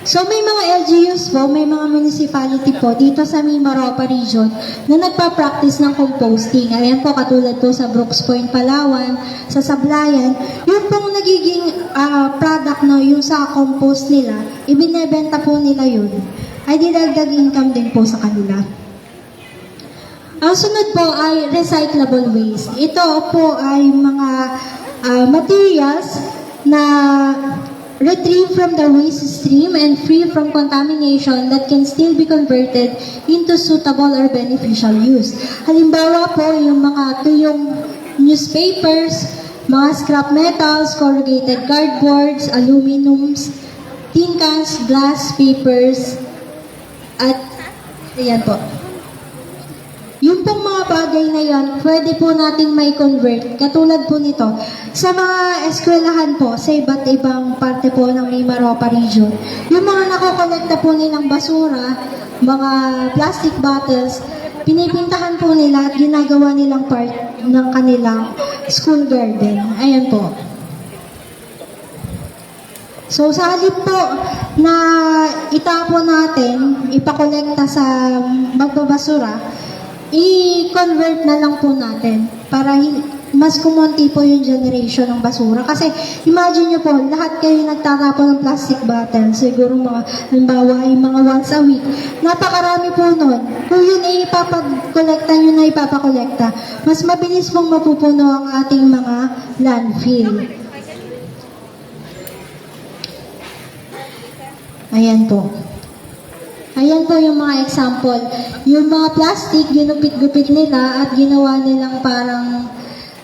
So may mga LGUs po, may mga municipality po dito sa Mimaropa region na nagpa-practice ng composting. Ayan po, katulad po sa Brooks Point, Palawan, sa Sablayan. Yun pong nagiging product yung sa compost nila, ibinebenta po nila yun. Ay didagdag income din po sa kanila. Ang sunod po ay recyclable waste. Ito po ay mga materials na retrieved from the waste stream and free from contamination that can still be converted into suitable or beneficial use. Halimbawa po, yung mga tuyong newspapers, mga scrap metals, corrugated cardboards, aluminums, tin cans, glass, papers, at ayan po. Yung pong mga bagay na yan, pwede po nating may convert. Katulad po nito, sa mga eskwelahan po, sa iba't ibang parte po ng Mimaropa region, yung mga nakokolekta po nilang basura, mga plastic bottles, pinipintahan po nila at ginagawa nilang part ng kanilang school garden. Ayan po. So, sa halip po na itapon natin, ipakolekta sa magbabasura, i-convert na lang po natin para mas kumonti po yung generation ng basura. Kasi imagine nyo po, lahat kayo nagtatapon ng plastic bottle, siguro halimbawa ay mga once a week. Napakarami po nun. Kung yun ay ipapag-collecta nyo na ipapakolekta, mas mabilis pong mapupuno ang ating mga landfill. Ayan po. Ayan po yung mga example. Yung mga plastic, ginupit-gupit nila at ginawa nilang parang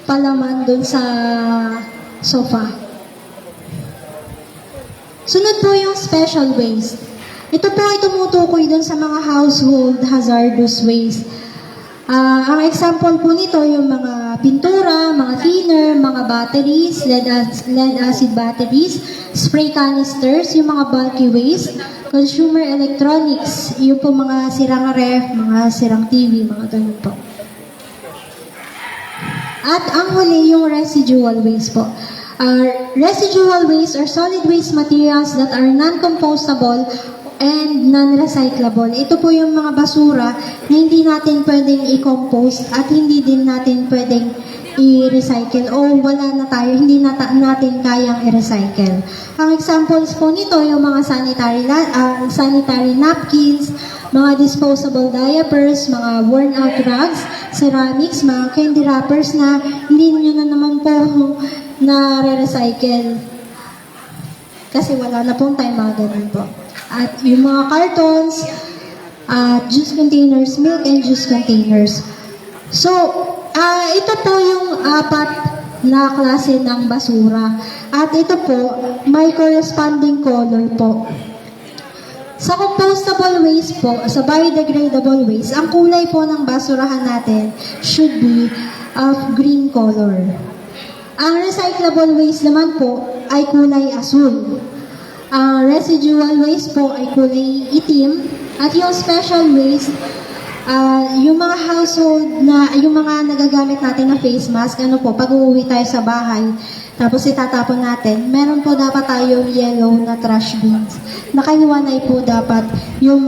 palaman dun sa sofa. Sunod po yung special waste. Ito po ay tumutukoy dun sa mga household hazardous waste. Ang example po nito, yung mga pintura, mga thinner, mga batteries, lead acid batteries, spray canisters, yung mga bulky waste, consumer electronics, yung po mga sirang ref, mga sirang TV, mga ganun po. At ang huli, yung residual waste po. Residual waste are solid waste materials that are non-compostable and non-recyclable. Ito po yung mga basura na hindi natin pwedeng i-compost at hindi din natin pwedeng i-recycle o wala na tayo, hindi natin kayang i-recycle. Ang examples po nito, yung mga sanitary napkins, mga disposable diapers, mga worn-out rugs, ceramics, mga candy wrappers na hindi nyo na naman po na-recycle. Kasi wala na pong time, mga ganun po. At yung mga cartons, juice containers, milk and juice containers. So, ito po yung 4 na klase ng basura. At ito po, may corresponding color po. Sa compostable waste po, sa biodegradable waste, ang kulay po ng basurahan natin should be of green color. Ang recyclable waste naman po ay kulay asul. Ang residual waste po ay kulay itim. At yung special waste, Yung mga household na, yung mga nagagamit natin na face mask, ano po, pag uuwi tayo sa bahay, tapos itatapon natin, meron po dapat tayong yellow na trash bins. Nakahiwanay po dapat yung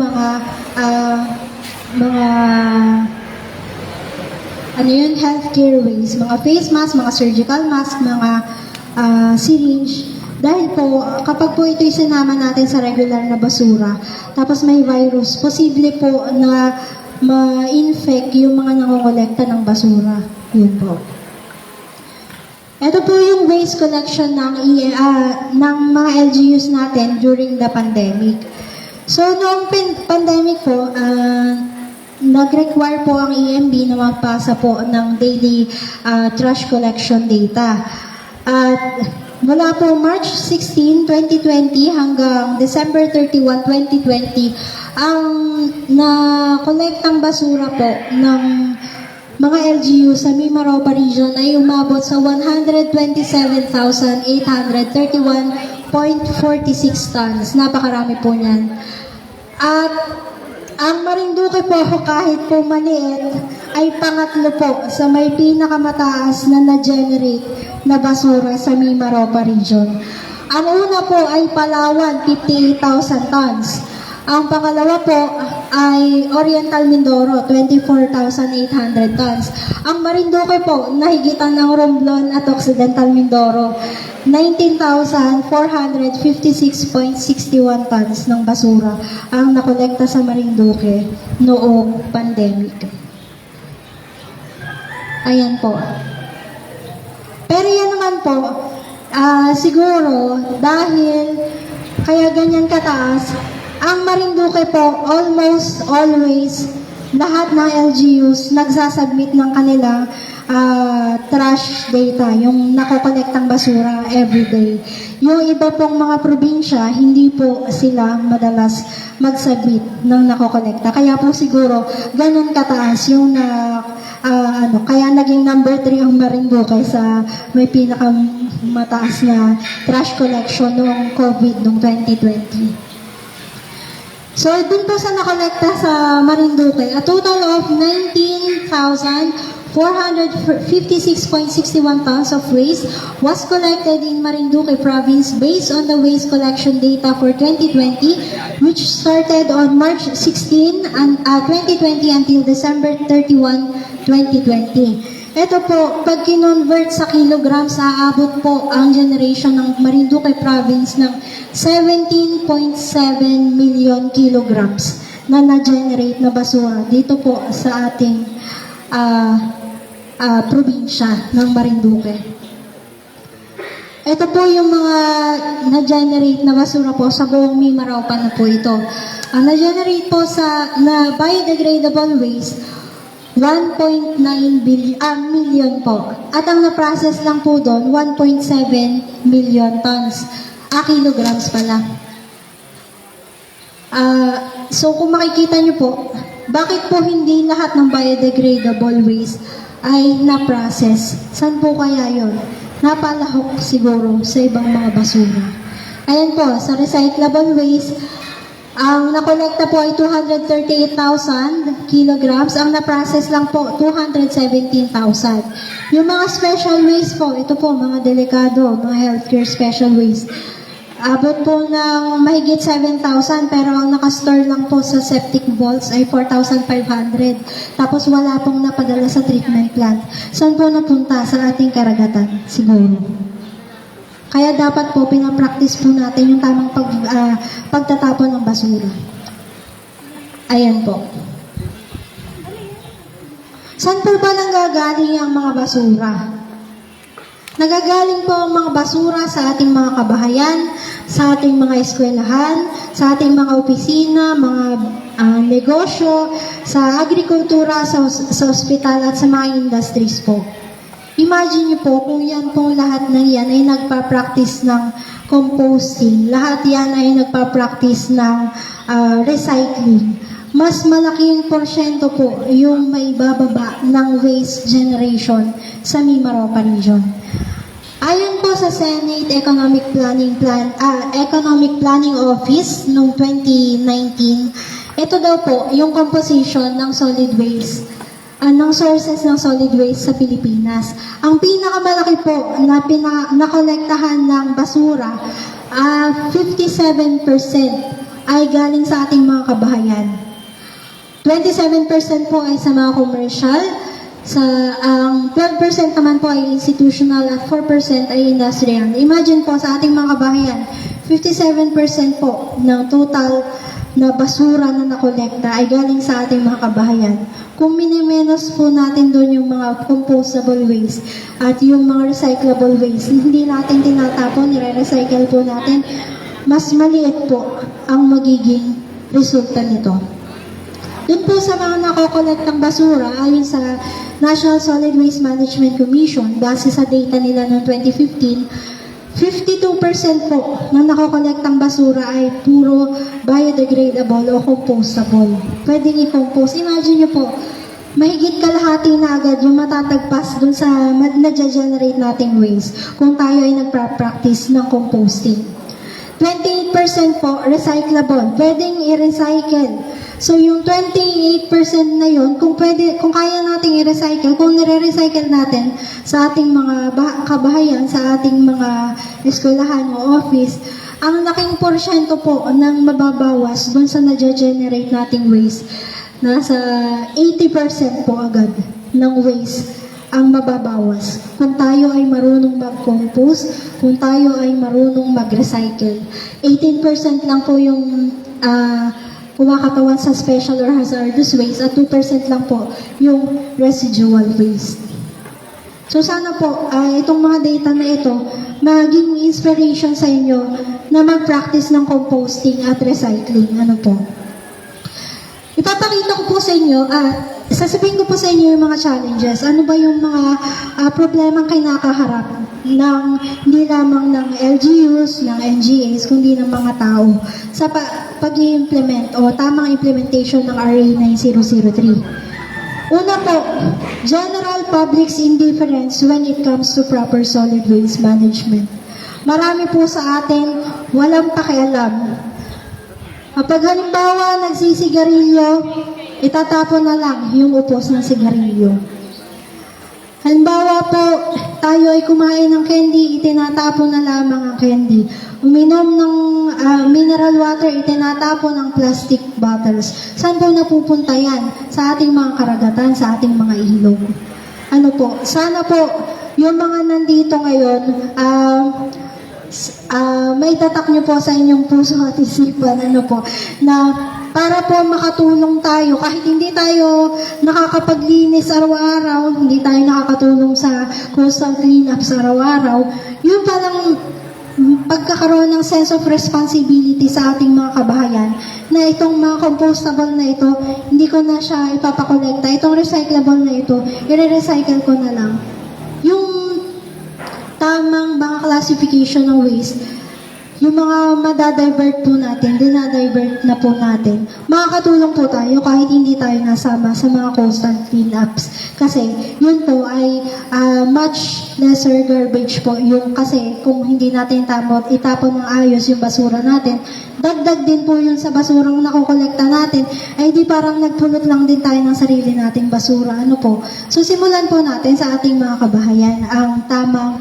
healthcare waste, mga face mask, mga surgical mask, mga syringe. Dahil po, kapag po ito'y sinama natin sa regular na basura, tapos may virus, posible po na ma-infect yung mga nangongolekta ng basura. Yun po. Ito po yung waste collection ng mga LGUs natin during the pandemic. So, noong pandemic po, nag-require po ang EMB na magpasa po ng daily trash collection data. At mula po March 16, 2020 hanggang December 31, 2020, ang na-collectang basura po ng mga LGU sa Mimaropa Region ay umabot sa 127,831.46 tons. Napakarami po niyan. At ang Marinduque po, kahit po maliit, ay pangatlo po sa may pinakamataas na na-generate na basura sa Mimaropa Region. Ang una po ay Palawan, 58,000 tons. Ang pangalawa po ay Oriental Mindoro, 24,800 tons. Ang Marinduque po, nahigitan ng Romblon at Occidental Mindoro, 19,456.61 tons ng basura ang nakolekta sa Marinduque noong pandemic. Ayan po. Pero yan naman po, siguro dahil kaya ganyan kataas, ang Marinduque po, almost always, lahat ng LGUs nagsasubmit ng kanilang trash data, yung nakokolektang basura everyday. Yung iba pong mga probinsya, hindi po sila madalas mag-submit ng nakokolekta. Kaya po siguro, ganun kataas yung kaya naging number 3 ang Marinduque sa may pinakamataas na trash collection noong COVID noong 2020. So, dun po sa nakolekta sa Marinduque, a total of 19,456.61 tons of waste was collected in Marinduque province based on the waste collection data for 2020, which started on March 16, 2020 until December 31, 2020. Ito po, pag kinonvert sa kilograms, aabot po ang generation ng Marinduque province ng 17.7 million kilograms na na-generate na basura dito po sa ating probinsya ng Marinduque. Ito po yung mga na-generate na basura po sa buong Mimaropa na po ito. Ang na-generate po na biodegradable waste, 1.9 million po. At ang na-process lang po doon, 1.7 million tons. Kilograms pala. So kung makikita nyo po, bakit po hindi lahat ng biodegradable waste ay na-process? Saan po kaya yon? Napalahok siguro sa ibang mga basura. Ayan po, sa recyclable waste, ang nakolekta po ay 238,000 kilograms. Ang na-process lang po, 217,000. Yung mga special waste po, ito po, mga delikado, mga healthcare special waste. Abot po ng mahigit 7,000, pero ang nakastore lang po sa septic vaults ay 4,500. Tapos wala pong napadala sa treatment plant. Saan po napunta? Sa ating karagatan, siguro. Kaya dapat po, pinapractice po natin yung tamang pagtatapon ng basura. Ayan po. Saan po ba nanggagaling ang mga basura? Nagagaling po ang mga basura sa ating mga kabahayan, sa ating mga eskwelahan, sa ating mga opisina, mga negosyo, sa agrikultura, sa ospital at sa mga industries po. Imagine niyo po kung yan pong lahat ng yan ay nagpa-practice ng composting, lahat yan ay nagpa-practice ng recycling. Mas malaking porsyento po yung may bababa ng waste generation sa Mimaropa Region. Ayon po sa Senate Economic Planning Office noong 2019, Ito daw po, yung composition ng solid waste, ng sources ng solid waste sa Pilipinas. Ang pinakamalaki po na nakolektahan ng basura, 57% ay galing sa ating mga kabahayan. 27% po ay sa mga commercial, ang 12% naman po ay institutional at 4% ay industrial. Imagine po sa ating mga kabahayan, 57% po ng total na basura na nakolekta ay galing sa ating mga kabahayan. Kung minimenos po natin doon yung mga compostable waste at yung mga recyclable waste, hindi natin tinatapon, nire-recycle po natin, mas maliit po ang magiging resulta nito. Doon po sa mga nakokolektang basura, ayon sa National Solid Waste Management Commission, base sa data nila noong 2015, 52% po ng nakokolektang basura ay puro biodegradable o compostable. Pwedeng i-compost. Imagine nyo po, mahigit kalahati na agad yung matatagpas dun sa na-generate nating waste kung tayo ay nagpa-practice ng composting. 28% po recyclable. Pwedeng i-recycle. So yung 28% na yun, kung kaya nating i-recycle, kung nire-recycle natin sa ating mga kabahayan, sa ating mga eskwelahan o office, ang laking porsyento po ng mababawas doon sa na-generate nating waste. Nasa 80% po agad ng waste ang mababawas. Kung tayo ay marunong mag-compost, kung tayo ay marunong mag-recycle. 18% lang po yung kumakatawan sa special or hazardous waste at 2% lang po yung residual waste. So sana po, itong mga data na ito, maging inspiration sa inyo na mag-practice ng composting at recycling. Ano po? Ipapakita ko po sa inyo, sasabihin ko po sa inyo yung mga challenges. Ano ba yung mga problemang kinakaharap ng hindi lamang ng LGUs, ng NGAs, kundi ng mga tao sa pag-i-implement o tamang implementation ng RA 9003. Una po, general public's indifference when it comes to proper solid waste management. Marami po sa atin walang pakialam. Kapag halimbawa nagsisigarilyo, itatapon na lang yung upos ng sigarilyo. Halimbawa po, tayo ay kumain ng candy, itinatapon na lamang ang candy. Uminom ng mineral water, itinatapon ang plastic bottles. Saan po napupunta yan? Sa ating mga karagatan, sa ating mga ilog. Ano po? Sana po, yung mga nandito ngayon, may tatak nyo po sa inyong puso at isipan, ano po, na para po makatulong tayo, kahit hindi tayo nakakapaglinis araw-araw, hindi tayo nakakatulong sa coastal cleanups araw-araw, yun palang pagkakaroon ng sense of responsibility sa ating mga kabahayan, na itong mga compostable na ito, hindi ko na siya ipapakolekta, itong recyclable na ito, i-recycle ko na lang. Yung tamang mga classification ng waste, yung mga madadivert po natin, dinadivert na po natin, makakatulong po tayo kahit hindi tayo nasama sa mga coastal cleanups. Kasi yun po ay much lesser garbage po yung, kasi kung hindi natin itapon ng ayos yung basura natin, dagdag din po yun sa basurang nakukolekta natin, ay di parang nagpulot lang din tayo ng sarili nating basura. Ano po? So simulan po natin sa ating mga kabahayan ang tamang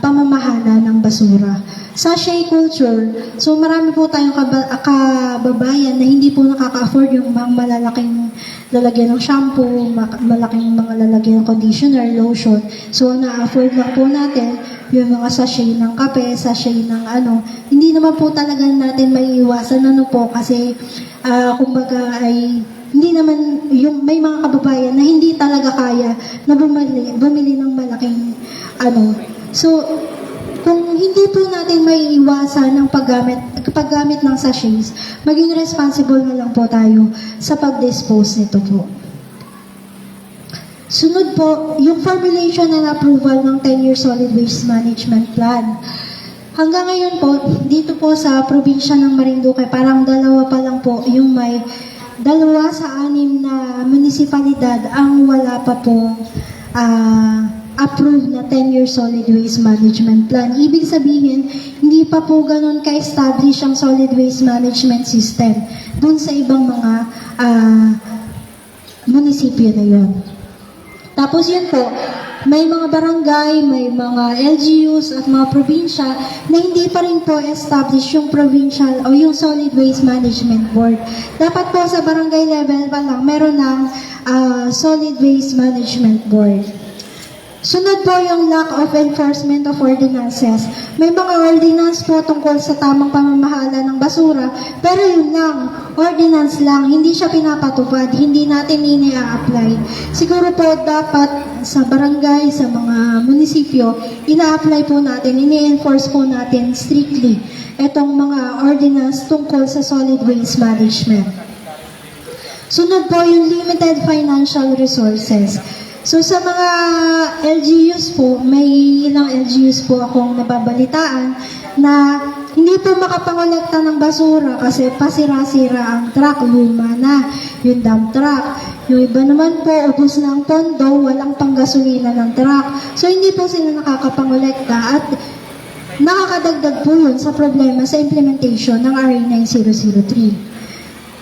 pamamahala ng basura. Sachet culture. So marami po tayong kababayan na hindi po nakaka-afford yung mga malalaking lalagyan ng shampoo, malaking mga lalagyan ng conditioner, lotion. So na-afford lang po natin yung mga sachet ng kape, sachet ng ano. Hindi naman po talaga natin maiiwasan ano po kasi kumbaga ay hindi naman yung may mga kababayan na hindi talaga kaya na bumili ng malaking ano. So kung hindi po natin may iwasan ng paggamit ng sachets, maging responsible na lang po tayo sa pag-dispose nito po. Sunod po, yung formulation and approval ng 10-year Solid Waste Management Plan. Hanggang ngayon po, dito po sa probinsya ng Marinduque, parang dalawa pa lang po yung may 2 sa 6 na munisipalidad ang wala pa po approved na 10-year solid waste management plan. Ibig sabihin, hindi pa po ganun ka-establish ang solid waste management system dun sa ibang mga munisipyo na yun. Tapos yun po, may mga barangay, may mga LGUs at mga probinsya na hindi pa rin po establish yung provincial o yung solid waste management board. Dapat po sa barangay level pa lang, meron ng solid waste management board. Sunod po yung lack of enforcement of ordinances. May mga ordinance po tungkol sa tamang pamamahala ng basura, pero yun lang, ordinance lang, hindi siya pinapatupad, hindi natin ini-apply. Siguro po dapat sa barangay, sa mga munisipyo, ina-apply po natin, ini-enforce po natin strictly itong mga ordinance tungkol sa solid waste management. Sunod po yung limited financial resources. So sa mga LGUs po, may ilang LGUs po akong nababalitaan na hindi po makapangolekta ng basura kasi pasira-sira ang truck, luma na yung dump truck. Yung iba naman po, ubos na ang pondo, walang panggasolina ng truck. So hindi po sila nakakapangolekta at nakakadagdag po yun sa problema sa implementation ng RA 9003.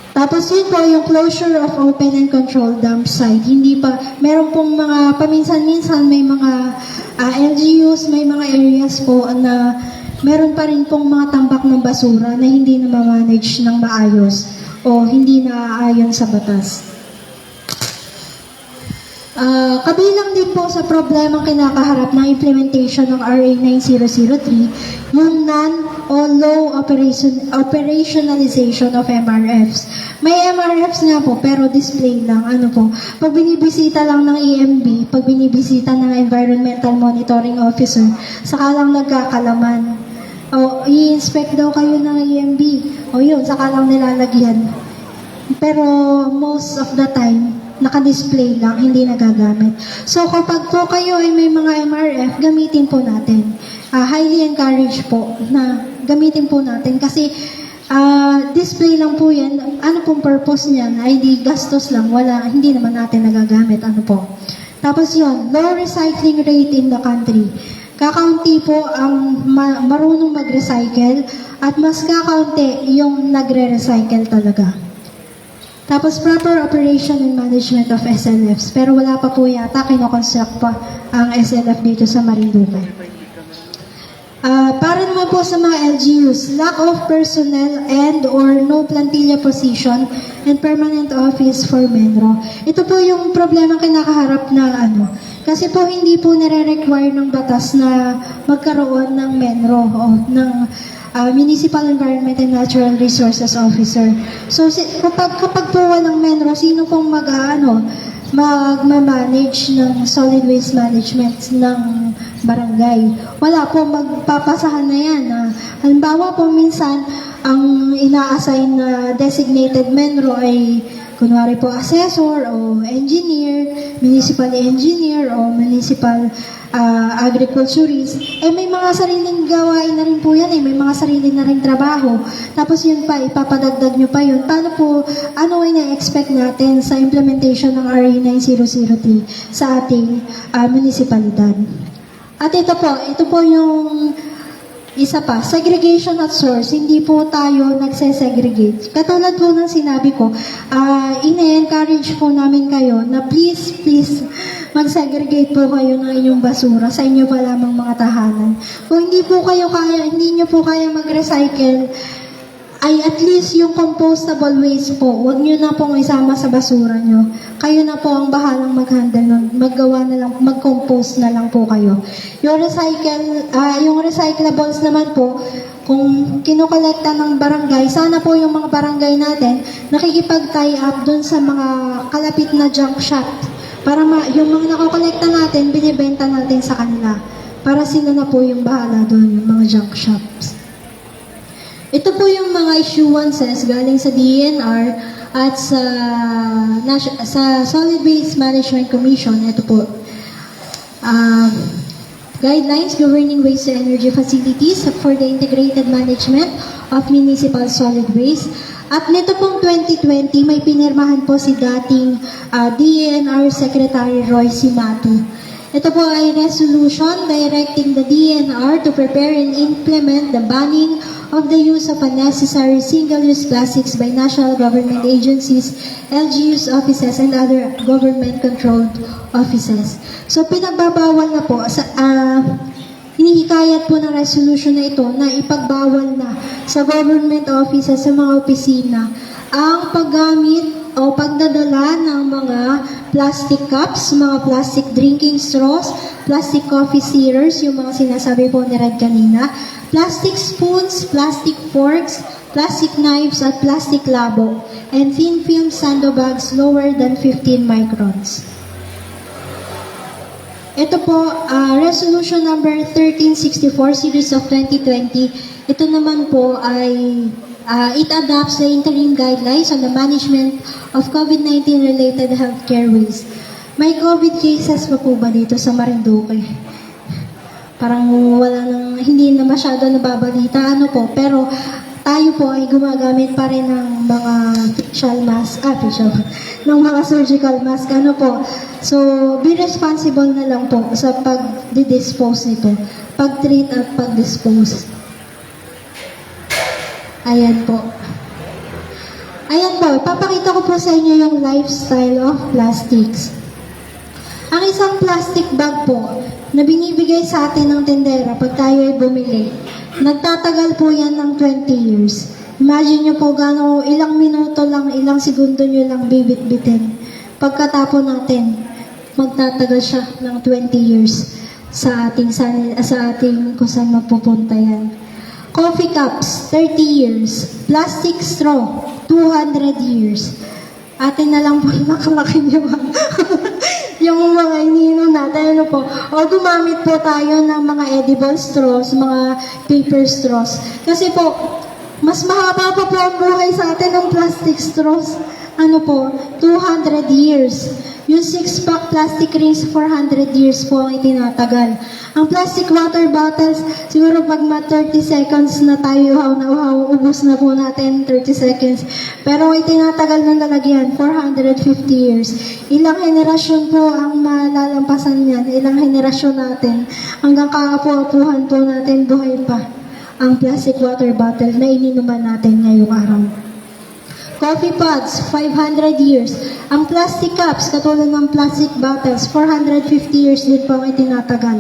Tapos yun po, yung closure of open and controlled dump site. Hindi pa, meron pong mga, paminsan-minsan may mga LGUs, may mga areas po na meron pa rin pong mga tambak ng basura na hindi na ma-manage ng maayos o hindi na aayon sa batas. Kabilang din po sa problemang kinakaharap ng implementation ng RA 9003, yung non o low operationalization of MRFs. May MRFs nga po, pero display lang. Ano po, pag binibisita lang ng EMB, pag binibisita ng Environmental Monitoring Officer, saka lang nagkakalaman. O, i-inspect daw kayo ng EMB. O yun, saka lang nilalagyan. Pero most of the time, naka-display lang, hindi nagagamit. So, kapag po kayo ay may mga MRF, gamitin po natin. Highly encouraged po na gamitin po natin kasi display lang po yan. Ano pong purpose niyan? Ay di gastos lang, wala, hindi naman natin nagagamit. Ano po? Tapos yun, low recycling rate in the country. Kakaunti po ang marunong mag-recycle at mas kakaunti yung nagre-recycle talaga. Tapos proper operation and management of SLFs. Pero wala pa po yata, kinoconstruct pa ang SLF dito sa Marinduque. Para naman po sa mga LGUs, lack of personnel and or no plantilla position and permanent office for Menro. Ito po yung problema kinakaharap ng kasi po hindi po nare-require ng batas na magkaroon ng Menro o ng Municipal Environment and Natural Resources Officer. So kapag po walang Menro, sino pong magma-manage ng solid waste management ng barangay? Wala po, magpapasahan na yan. Halimbawa po minsan, ang ina-assign na designated Menro ay kunwari po assessor o engineer, municipal engineer o municipal agriculturist, may mga sariling gawain na rin po yan, may mga sarili na rin trabaho. Tapos yun pa, ipapadagdag nyo pa yun. Paano po, ano ay na-expect natin sa implementation ng RA 9003 sa ating munisipalidad? At ito po yung isa pa, segregation at source, hindi po tayo nagse-segregate. Katulad po ng sinabi ko, ine-encourage po namin kayo na please, mag-segregate po kayo ng inyong basura sa inyo pa lamang mga tahanan. Kung hindi nyo po kaya mag-recycle, ay at least yung compostable waste po, huwag nyo na pong isama sa basura nyo. Kayo na po ang bahalang mag-handle, mag-compose na lang po kayo. Yung recyclables naman po, kung kinukolekta ng barangay, sana po yung mga barangay natin nakikipag-tie up dun sa mga kalapit na junk shop. Para yung mga nakokolekta natin, binibenta natin sa kanila. Para sila na po yung bahala doon, yung mga junk shops. Ito po yung mga issuances galing sa DENR at sa Solid Waste Management Commission. Ito po. Guidelines governing waste and energy facilities for the integrated management of municipal solid waste. At nito pong 2020, may pinirmahan po si dating DENR Secretary Roy Simatu. Ito po ay resolution directing the DNR to prepare and implement the banning of the use of unnecessary single-use plastics by national government agencies, LGUs offices, and other government-controlled offices. So pinagbabawal na po sa hinihikayat po ng resolution na ito na ipagbawal na sa government offices, sa mga opisina, ang paggamit o pagdadala ng mga plastic cups, mga plastic drinking straws, plastic coffee stirrers, yung mga sinasabi po ni Red kanina, plastic spoons, plastic forks, plastic knives, at plastic labo, and thin film sandbags lower than 15 microns. Ito po, Resolution number 1364, Series of 2020. Ito naman po ay it adopts the interim guidelines on the management of COVID-19 related healthcare waste. May COVID cases pa po ba dito sa Marinduque? Parang wala nang, hindi na masyado nababalita, pero tayo po ay gumagamit pa rin ng mga facial mask, ng mga surgical mask, po. So, be responsible na lang po sa pag-dispose nito, pag-treat at pag-dispose. Ayan po. Papakita ko po sa inyo yung lifestyle of plastics. Ang isang plastic bag po, na binibigay sa atin ng tindera pag tayo ay bumili, nagtatagal po yan ng 20 years. Imagine nyo po ilang minuto lang, ilang segundo nyo lang bibit-bitin. Pagkatapon natin, magtatagal siya ng 20 years sa ating kung saan mapupunta yan. Coffee cups, 30 years. Plastic straw, 200 years. Atin na lang po nakalaki yung mga iniinom natin. O gumamit po tayo ng mga edible straws, mga paper straws. Kasi po, mas mahaba pa po ang buhay sa atin ng plastic straws. 200 years. Yung 6-pack plastic rings, 400 years po ang itinatagal. Ang plastic water bottles, siguro pag 30 seconds na tayo ubus na po natin 30 seconds. Pero ang itinatagal ng lalagyan, 450 years. Ilang henerasyon po ang malalampasan niyan, ilang henerasyon natin, hanggang kaapu-apuhan po natin buhay pa ang plastic water bottle na ininuman natin ngayong araw. Coffee pods, 500 years. Ang plastic cups, katulad ng plastic bottles, 450 years din po ang itinatagal.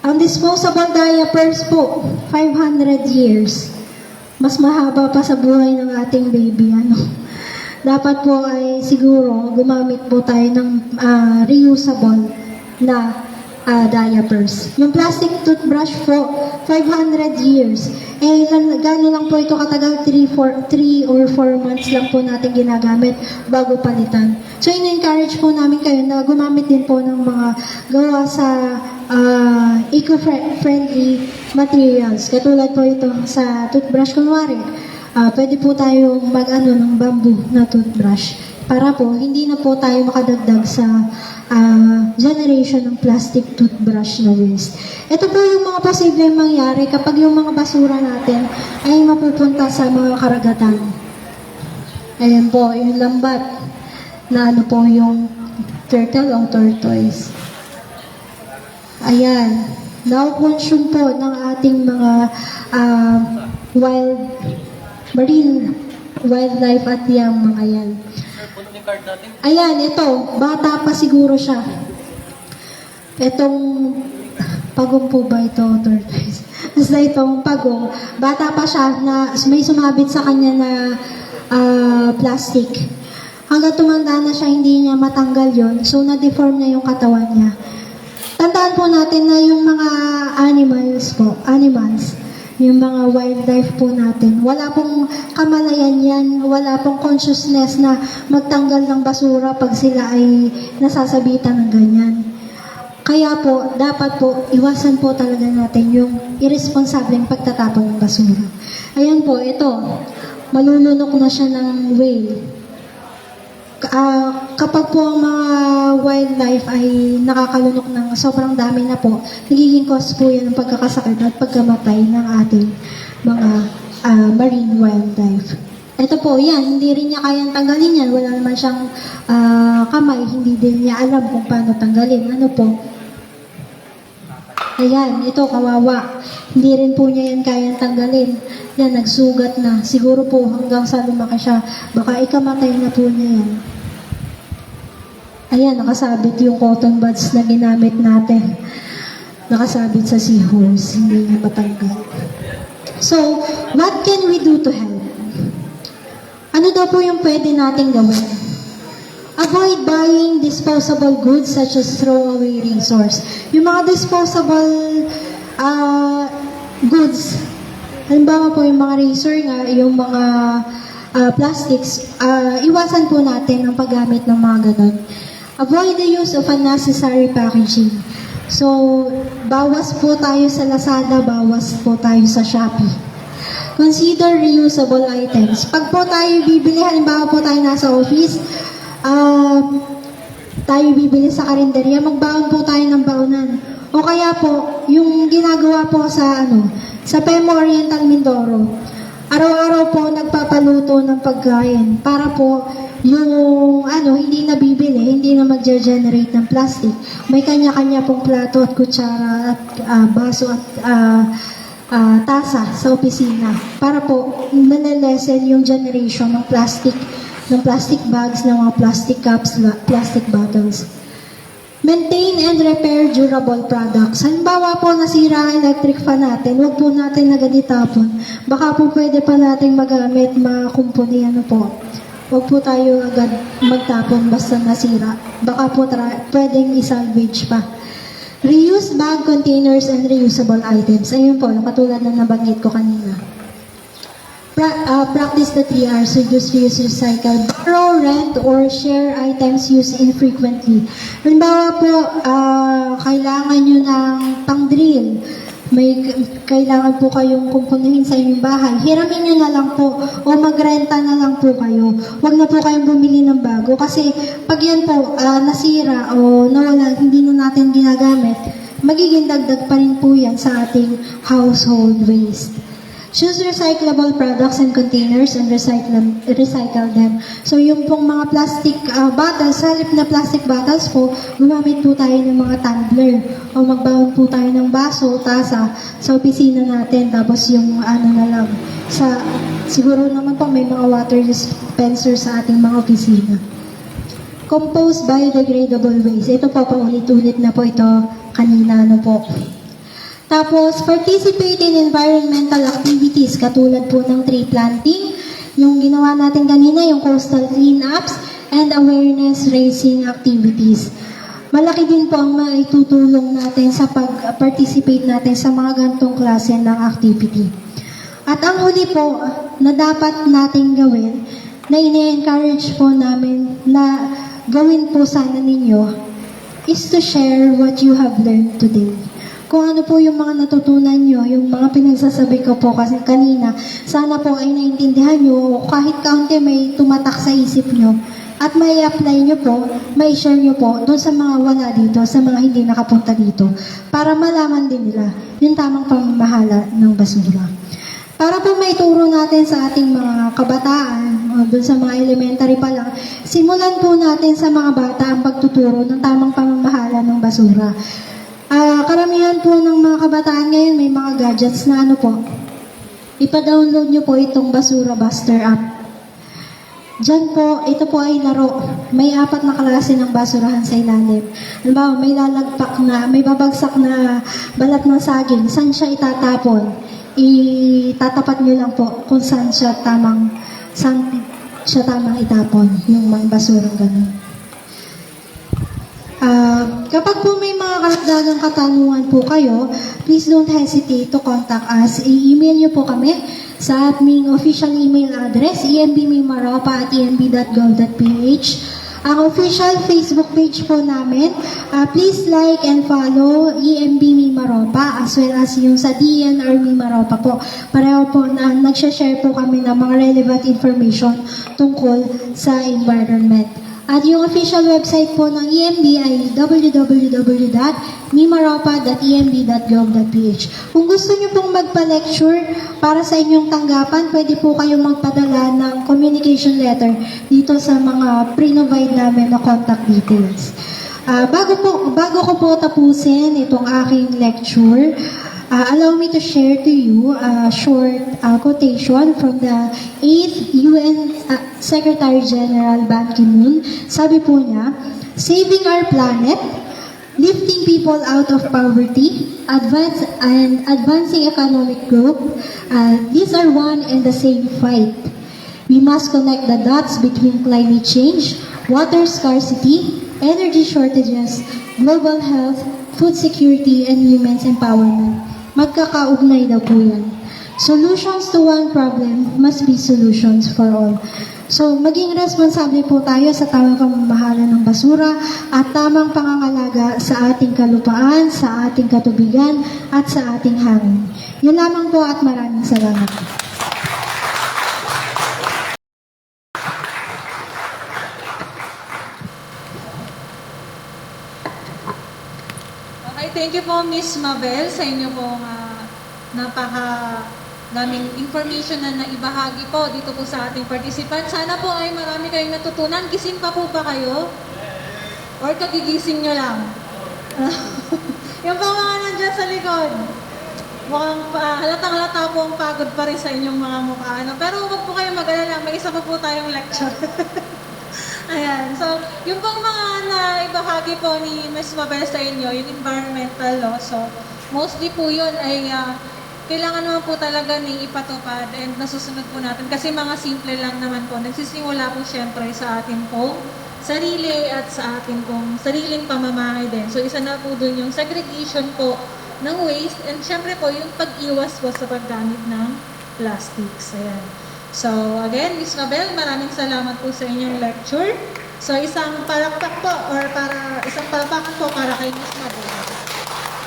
Ang disposable diapers po, 500 years. Mas mahaba pa sa buhay ng ating baby. Dapat po ay siguro gumamit po tayo ng reusable na diapers. Yung plastic toothbrush po, 500 years. Gano'n lang po ito katagal, 3 or 4 months lang po natin ginagamit bago palitan. So, in-encourage po namin kayo na gumamit din po ng mga gawa sa eco-friendly materials. Katulad po ito sa toothbrush, kunwari. Pwede po tayo ng bamboo na toothbrush para po hindi na po tayo makadagdag sa generation ng plastic toothbrush na waste. Ito po yung mga posibleng mangyari kapag yung mga basura natin ay mapupunta sa mga karagatan. Ayan po, yung lambat na po yung turtle o tortoise. Ayan, na-consume po ng ating mga marine wildlife at yung mga yan. Ayan, ito. Bata pa siguro siya. Itong pagong po ba ito, tortoise? Basta itong pagong, bata pa siya na may sumabit sa kanya na plastic. Hanggang tumanda na siya, hindi niya matanggal yon. So, na-deform na yung katawan niya. Tandaan po natin na yung mga animals, yung mga wildlife po natin, wala pong kamalayan yan, wala pong consciousness na magtanggal ng basura pag sila ay nasasabitan ng ganyan. Kaya po, dapat po, iwasan po talaga natin yung irresponsableng pagtatapon ng basura. Ayan po, ito, malulunok na siya ng whale. Kapag po ang mga wildlife ay nakakalunok ng sobrang dami na po, nagiging cause po yan ng pagkakasakit at pagkamatay ng ating mga marine wildlife. Ito po, yan, hindi rin niya kayang tanggalin yan. Wala naman siyang kamay, hindi din niya alam kung paano tanggalin. Ayan, ito kawawa. Hindi rin po niya yan kayang tanggalin. Yan, nagsugat na. Siguro po hanggang sa lumaki siya. Baka ikamatay na po niya yan. Ayan, nakasabit yung cotton buds na ginamit natin. Nakasabit sa seahorse. Hindi niya matanggal. So, what can we do to help? Ano daw po yung pwede nating gawin? Avoid buying disposable goods such as throwaway resource. Yung mga disposable goods, halimbawa po yung mga razor nga, yung mga plastics, iwasan po natin ang paggamit ng mga ganun. Avoid the use of unnecessary packaging. So, bawas po tayo sa Lazada, bawas po tayo sa Shopee. Consider reusable items. Pag po tayo bibili, halimbawa po tayo nasa office, tayo bibili sa karinderya, magbaon po tayo ng baonan. O kaya po, yung ginagawa po sa Pemo Oriental Mindoro, araw-araw po nagpapaluto ng pagkain para po yung hindi na bibili, hindi na magge-generate ng plastic. May kanya-kanya pong plato at kutsara at baso at tasa sa opisina para po nalilesen yung generation ng plastic bags, ng mga plastic cups, plastic bottles. Maintain and repair durable products. Halimbawa po nasira ang electric fan natin, huwag po natin agad itapon. Baka po pwede pa natin magamit, makumpuni, Huwag po tayo agad magtapon basta nasira. Baka po pwedeng isalvage pa. Reuse bag containers and reusable items. Ayun po, katulad na nabanggit ko kanina. Practice the 3 R's, reduce, reuse, recycle. Borrow, rent, or share items used infrequently. Halimbawa po, kailangan nyo ng pang-drill. May kailangan po kayong kumpunuhin sa inyong bahay. Hiramin nyo na lang po o magrenta na lang po kayo. Huwag na po kayong bumili ng bago kasi pag yan po nasira o nawala, hindi na natin ginagamit, magiging dagdag pa rin po yan sa ating household waste. Choose recyclable products and containers and recycle them. So yung pong mga plastic bottles, sa halip na plastic bottles po, gumamit po tayo ng mga tumbler o magbaon po tayo ng baso, tasa sa opisina natin. Tapos yung na lang, siguro naman po may mga water dispenser sa ating mga opisina. Compost biodegradable waste. Ito po, paulit-ulit na po ito kanina po. Tapos, participate in environmental activities katulad po ng tree planting, yung ginawa natin kanina, yung coastal cleanups, and awareness raising activities. Malaki din po ang maitutulong natin sa pag-participate natin sa mga ganitong klase ng activity. At ang huli po na dapat nating gawin, na ine-encourage po namin na gawin po sana ninyo, is to share what you have learned today. Kung ano po yung mga natutunan nyo, yung mga pinagsasabi ko po kasi kanina, sana po ay naintindihan nyo o kahit kaunti may tumatak sa isip nyo at may apply nyo po, may share nyo po doon sa mga wala dito, sa mga hindi nakapunta dito para malaman din nila yung tamang pamamahala ng basura. Para po maituro natin sa ating mga kabataan, doon sa mga elementary pa lang, simulan po natin sa mga bata ang pagtuturo ng tamang pamamahala ng basura. Karamihan po ng mga kabataan ngayon may mga gadgets na ipa-download nyo po itong Basura Buster app. Diyan po, ito po ay laro. May 4 na klase ng basurahan sa ilalim. Halimbawa, may lalagpak na, may babagsak na balat ng saging. Saan siya itatapon? Itatapat nyo lang po kung saan siya tamang itapon, yung mga basurang ganun. Kapag po may mga karagdagang katanungan po kayo, please don't hesitate to contact us. I-email nyo po kami sa aming official email address, embmimaropa@emb.gov.ph. Ang official Facebook page po namin, please like and follow EMB Mimaropa as well as yung sa DNR Mimaropa po. Pareho po na nagsha-share po kami ng mga relevant information tungkol sa environment. At yung official website po ng EMB ay www.mimaropa.emb.gov.ph. Kung gusto nyo pong magpa-lecture para sa inyong tanggapan, pwede po kayong magpadala ng communication letter dito sa mga pre-provide namin na contact details. Bago ko po tapusin itong aking lecture, allow me to share to you a short quotation from the 8th UN Secretary General Ban Ki-moon. Sabi po niya, "Saving our planet, lifting people out of poverty, advancing economic growth, these are one and the same fight. We must connect the dots between climate change, water scarcity, energy shortages, global health, food security, and women's empowerment." Magkakaugnay daw po yan. Solutions to one problem must be solutions for all. So, maging responsable po tayo sa tamang pamamahala ng basura at tamang pangangalaga sa ating kalupaan, sa ating katubigan, at sa ating hangin. Yun lamang po at maraming salamat. Okay, thank you po Miss Mabel sa inyo pong napaka daming information na naibahagi po dito po sa ating participant. Sana po ay marami kayong natutunan. Gising pa po ba kayo? Or kagigising nyo lang? Yung po mga nandyan sa likod. Mukhang halatang-halata po ang pagod pa rin sa inyong mga mukha. Pero huwag po kayong mag-alala. May isa pa po tayong lecture. Ayan. So, yung pong mga naibahagi po ni Ms. Mabel sa inyo, yung environmental law. So, mostly po yun ay kailangan naman po talaga ni ipatupad and nasusunod po natin. Kasi mga simple lang naman po. Nagsisimula po syempre sa atin pong sarili at sa atin pong sariling pamamahay din. So, isa na po dun yung segregation po ng waste and syempre po yung pag-iwas po sa paggamit ng plastics. Ayan. So, again, Ms. Mabel, maraming salamat po sa inyong lecture. So, isang palakpak po or isang palakpakan po para kay Ms. Mabel.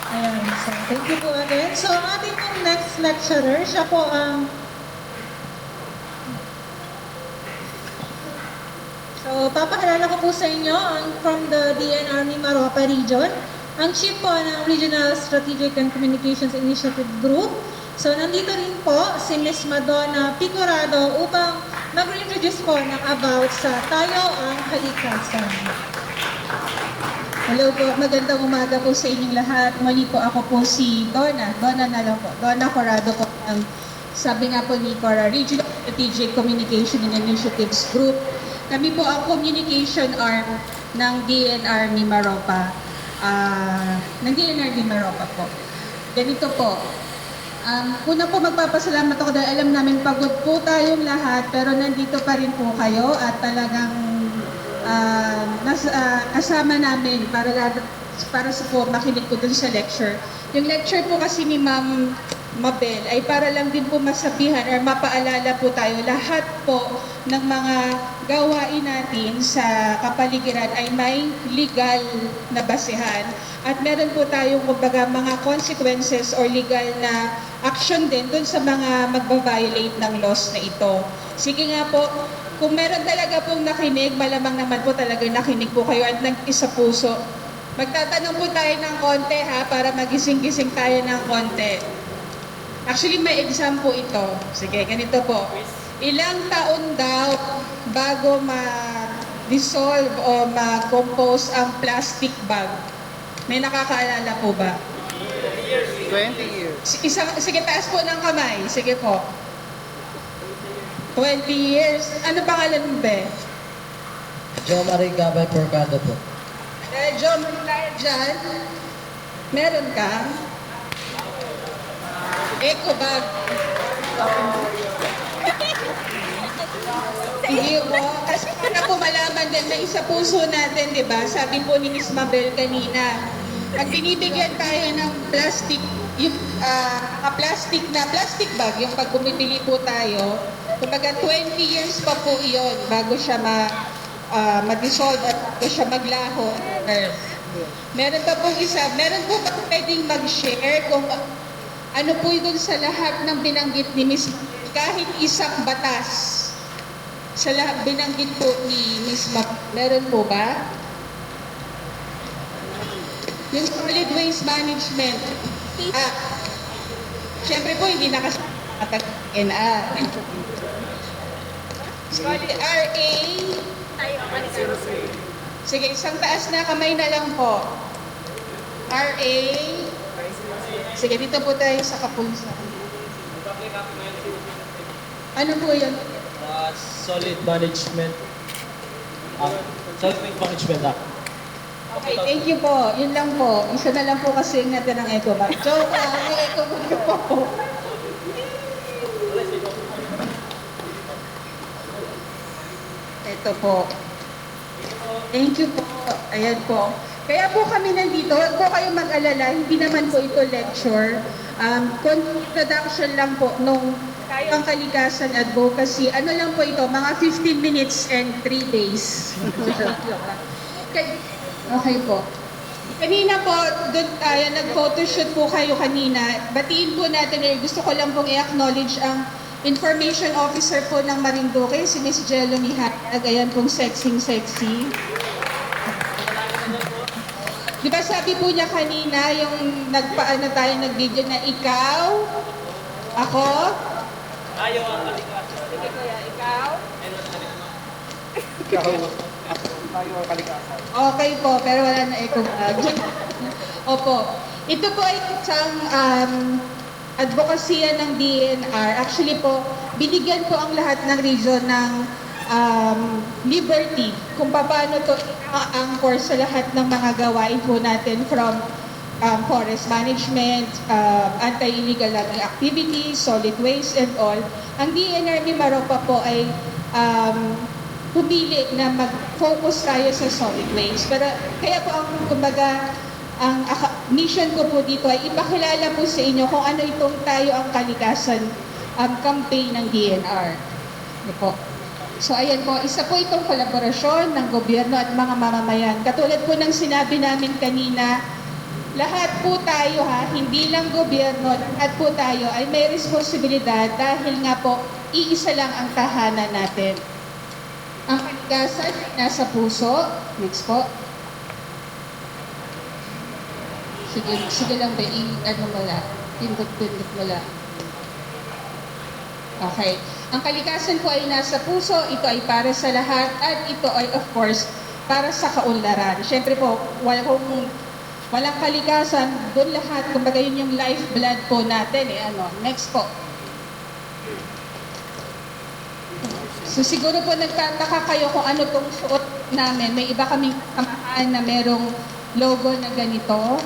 Ayan. So, thank you po again. So, ang ating pong next lecturer, siya po ang So, papakilala ko po sa inyo ang from the DNR Mimaropa region, ang chief po ng Regional Strategic and Communications Initiative Group. So, nandito rin po si Ms. Madonna Picorado upang mag-introduce po ng about sa Tayo ang Kalikasan. Hello po, magandang umaga po sa inyong lahat. Muli po ako po si Donna na lang po, Donna Corrado po ng sabi nga po ni Cora, Regional Strategic Communication and Initiatives Group. Kami po ang communication arm ng DNR Mimaropa. Ng DNR Mimaropa po. Ganito po. Una po magpapasalamat ako dahil alam namin pagod po tayong lahat pero nandito pa rin po kayo at talagang kasama namin para sa po makinig po dun sa lecture. Yung lecture po kasi ni Ma'am Mabel ay para lang din po masabihan or mapaalala po tayo lahat po ng mga gawain natin sa kapaligiran ay may legal na basehan at meron po tayong kumbaga mga consequences or legal na action din dun sa mga magbabiolate ng laws na ito. Sige nga po, kung meron talaga pong nakinig, malamang naman po talaga nakinig po kayo at nag-isa puso. Magtatanong po tayo ng konti ha, para magising-gising tayo ng konti. Actually, may exam po ito. Sige, ganito po. Ilang taon daw bago ma-dissolve o ma-compose ang plastic bag? May nakakaalala po ba? 20 years. Sige, taas po ng kamay. Sige po. 20 years. Ano pangalan mo, be? Jo Marie Gabay Porcado po. John, tayo dyan. Meron ka? Eco bag. Hindi po. Kasi para po malaman din na isa puso natin, di ba? Sabi po ni Ms. Mabel kanina, pag binibigyan tayo ng plastic, yung plastic plastic bag, yung pag bumibili po tayo, kumbaga 20 years pa po iyon bago siya ma-dissolve at bago siya maglaho. Meron pa pong isa, meron po ba pwedeng mag-share kung ano po yun sa lahat ng binanggit ni Ms. Kahit isang batas sa lahat binanggit po ni Ms. Meron po ba? Yung solid waste management. Siyempre po, hindi nakasatag-NA. Solid RA Sige, isang taas na kamay na lang po. RA. Sige, dito po tayo sa kapulsa. Ano po yun? Solid management. Solid management act. Okay, thank you po. Yun lang po. Isa na lang po kasi yung natin ng echo ba? Joke, may echo ba po? Ito po. Thank you po. Ayan po. Kaya po kami nandito, huwag po kayo mag-alala, hindi naman po ito lecture. Introduction lang po nung tayo ang kalikasan advocacy. Ano lang po ito, mga 15 minutes and 3 days. Okay po. Kanina po, doon tayo, nag-photoshoot po kayo kanina. Batiin po natin, gusto ko lang pong i-acknowledge ang Information Officer po ng Marinduque, si Miss Jello Mihayag. Ayan pong sexy. Di ba sabi po niya kanina, yung nagpaano tayo nag-video na ikaw, ako, Ayaw ang kalikasan. sige kuya, ikaw, Ikaw. Tayo ang kalikasan. okay po, pero wala na echo bag. Opo. Ito po ay isang advokasya ng DNR. Actually po, binigyan po ang lahat ng region ng liberty kung paano to angkor sa lahat ng mga gawain po natin from forest management, anti-illegal logging activities, solid waste and all. Ang DNR ni Maropa po ay pumili na mag-focus tayo sa solid waste. Pero kaya po ang kumbaga ang mission ko po dito ay ipakilala po sa inyo kung ano itong tayo ang kalikasan campaign ng DNR. Ano po. So ayan po, isa po itong kolaborasyon ng gobyerno at mga mamamayan. Katulad po ng sinabi namin kanina, lahat po tayo hindi lang gobyerno, lahat po tayo ay may responsibilidad dahil nga po, iisa lang ang tahanan natin. Ang kalikasan ay nasa puso. Next po. Sige lang ba, ano mo lang, pindot-pindot mo lang. Okay. Ang kalikasan po ay nasa puso, ito ay para sa lahat, at ito ay of course, para sa kaunlaran. Siyempre po, walang kalikasan, doon lahat, kumbaga yun yung lifeblood po natin. Next po. So siguro po nagtataka kayo kung ano tong suot namin. May iba kaming kamaan na merong logo na ganito.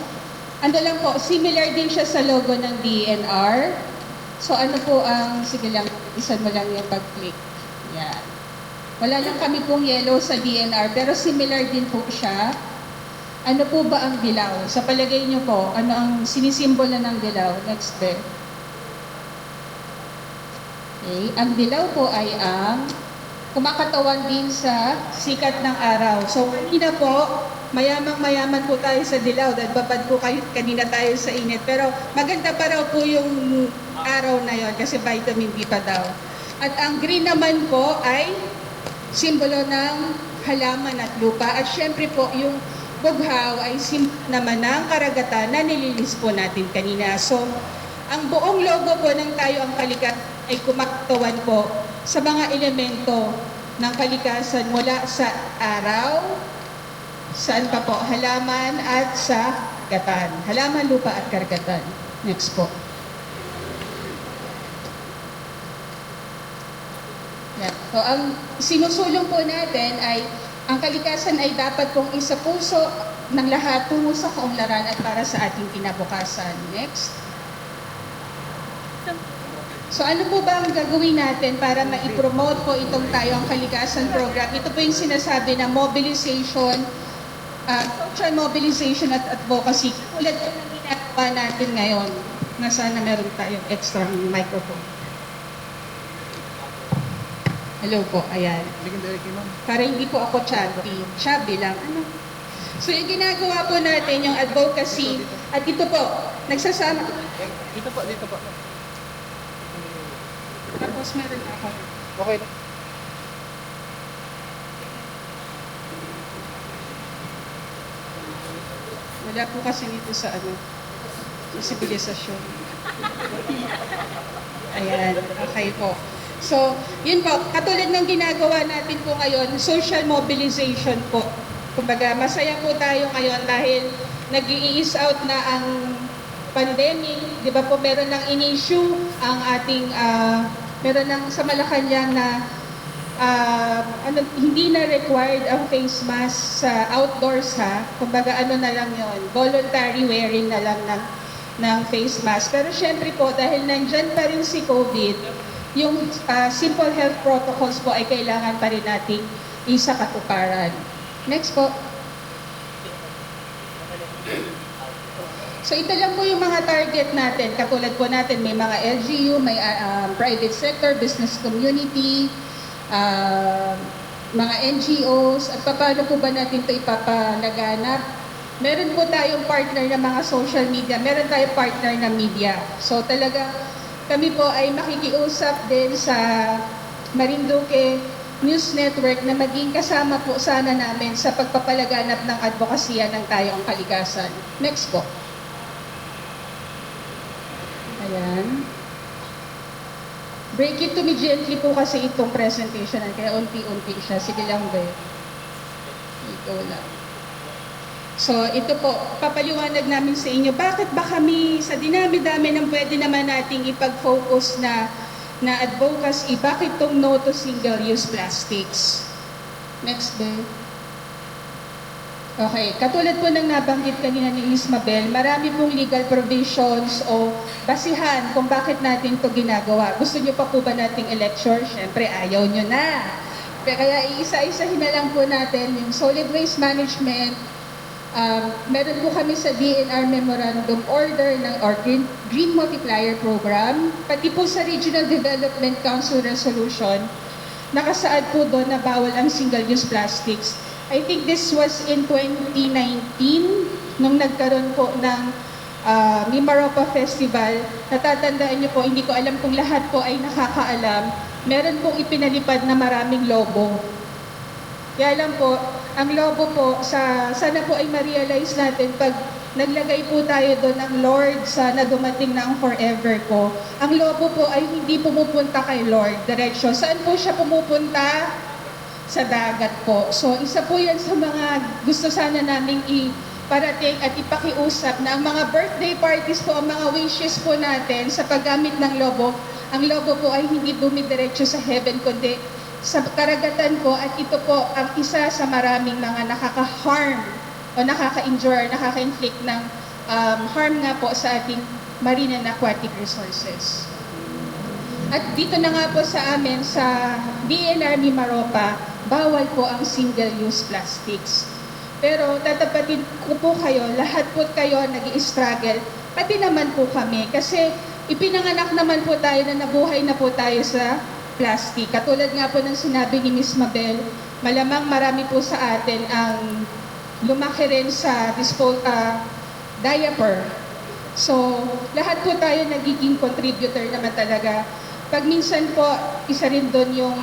Ano lang po, similar din siya sa logo ng DNR. So ano po ang, sige lang, isan mo lang yung pag-click. Yan. Wala lang kami pong yellow sa DNR, pero similar din po siya. Ano po ba ang dilaw? Sa palagay niyo po, ano ang sinisimbolo ng dilaw? Next day. Okay. Ang dilaw po ay ang kumakatawan din sa sikat ng araw. So kanina po, mayaman po tayo sa dilaw dahil babad po kayo kanina tayo sa init. Pero maganda pa raw po yung araw na yon kasi vitamin D pa daw. At ang green naman po ay simbolo ng halaman at lupa. At syempre po yung bughaw ay simbolo naman ng karagatan na nililis po natin kanina. So ang buong logo po ng Tayo ang Kalikasan ay kumakatawan po sa mga elemento ng kalikasan mula sa araw, saan pa po? Halaman at sa karagatan. Halaman, lupa at karagatan. Next po. Yan. So, ang sinusulong po natin ay ang kalikasan ay dapat pong isa puso ng lahat tungo sa kaunlaran at para sa ating kinabukasan. Next. So ano po ba ang gagawin natin para ma-promote po itong Tayo ang Kalikasan program? Ito po yung sinasabi na mobilization, social mobilization at advocacy. Ulit po ng ginagawa natin ngayon na sana meron tayong extra microphone. Hello po, ayan. Para hindi po ako chubby. Chubby lang. Ano? So yung ginagawa po natin, yung advocacy, at ito po, nagsasama. Dito po. Tapos meron ako. Okay. Wala po kasi nito sa sa sibilisasyon. Ayan, okay po. So, yun po, katulad ng ginagawa natin po ngayon, social mobilization po. Kumbaga, masaya po tayo ngayon dahil nag-i-ease out na ang pandemic. Di ba po, meron ng in-issue ang ating, meron ng sa Malacanang na hindi na required ang face mask sa outdoors ha. Kumbaga ano na lang yon, voluntary wearing na lang ng face mask. Pero syempre po, dahil nandyan pa rin si COVID, yung simple health protocols po ay kailangan pa rin nating isakatuparan. Next po. So ito lang po yung mga target natin. Katulad po natin, may mga LGU, may private sector, business community, mga NGOs, at paano po ba natin ito ipapalaganap? Meron po tayong partner na mga social media, meron tayong partner na media. So talaga kami po ay makikiusap din sa Marinduque News Network na maging kasama po sana namin sa pagpapalaganap ng advokasya ng tayong kalikasan. Next po. Ayan. Break it to me gently po kasi itong presentation, kaya unti-unti siya. Sige lang, be. Ito lang. So, ito po, papaliwanag namin sa inyo, bakit ba kami, sa dinami-dami ng pwede naman nating ipag-focus na advocacy, bakit itong no to single-use plastics? Next, be. Okay, katulad po ng nabanggit kanina ni Ms. Mabel, marami pong legal provisions o basihan kung bakit natin ito ginagawa. Gusto nyo pa po ba nating i-lecture? Siyempre, ayaw nyo na. Kaya iisa-isahin na lang po natin yung solid waste management. Meron po kami sa DNR Memorandum Order ng Green Multiplier Program, pati po sa Regional Development Council Resolution, nakasaad po doon na bawal ang single-use plastics. I think this was in 2019, nung nagkaroon po ng Mimaropa Festival. Natatandaan niyo po, hindi ko alam kung lahat po ay nakakaalam, meron pong ipinalipad na maraming lobo. Kaya lang po, ang lobo po, sana po ay ma-realize natin pag naglagay po tayo doon ng Lord, sana dumating na ang forever ko. Ang lobo po ay hindi pumupunta kay Lord, diretsyo. Saan po siya pumupunta? Sa dagat po. So, isa po yan sa mga gusto sana naming iparating at ipakiusap na ang mga birthday parties po, ang mga wishes po natin sa paggamit ng lobo, ang lobo po ay hindi dumidiretso sa heaven, kundi sa karagatan po, at ito po ang isa sa maraming mga nakaka-harm o nakaka-injure, nakaka-inflict ng harm nga po sa ating marine and aquatic resources. At dito na nga po sa amin, sa DNR Mimaropa, bawal po ang single-use plastics. Pero tatapatin ko po kayo, lahat po kayo nag-i-struggle, pati naman po kami. Kasi ipinanganak naman po tayo na nabuhay na po tayo sa plastic. Katulad nga po ng sinabi ni Ms. Mabel, malamang marami po sa atin ang lumaki rin sa diaper. So, lahat po tayo nagiging contributor naman talaga. Pag minsan po, isa rin doon yung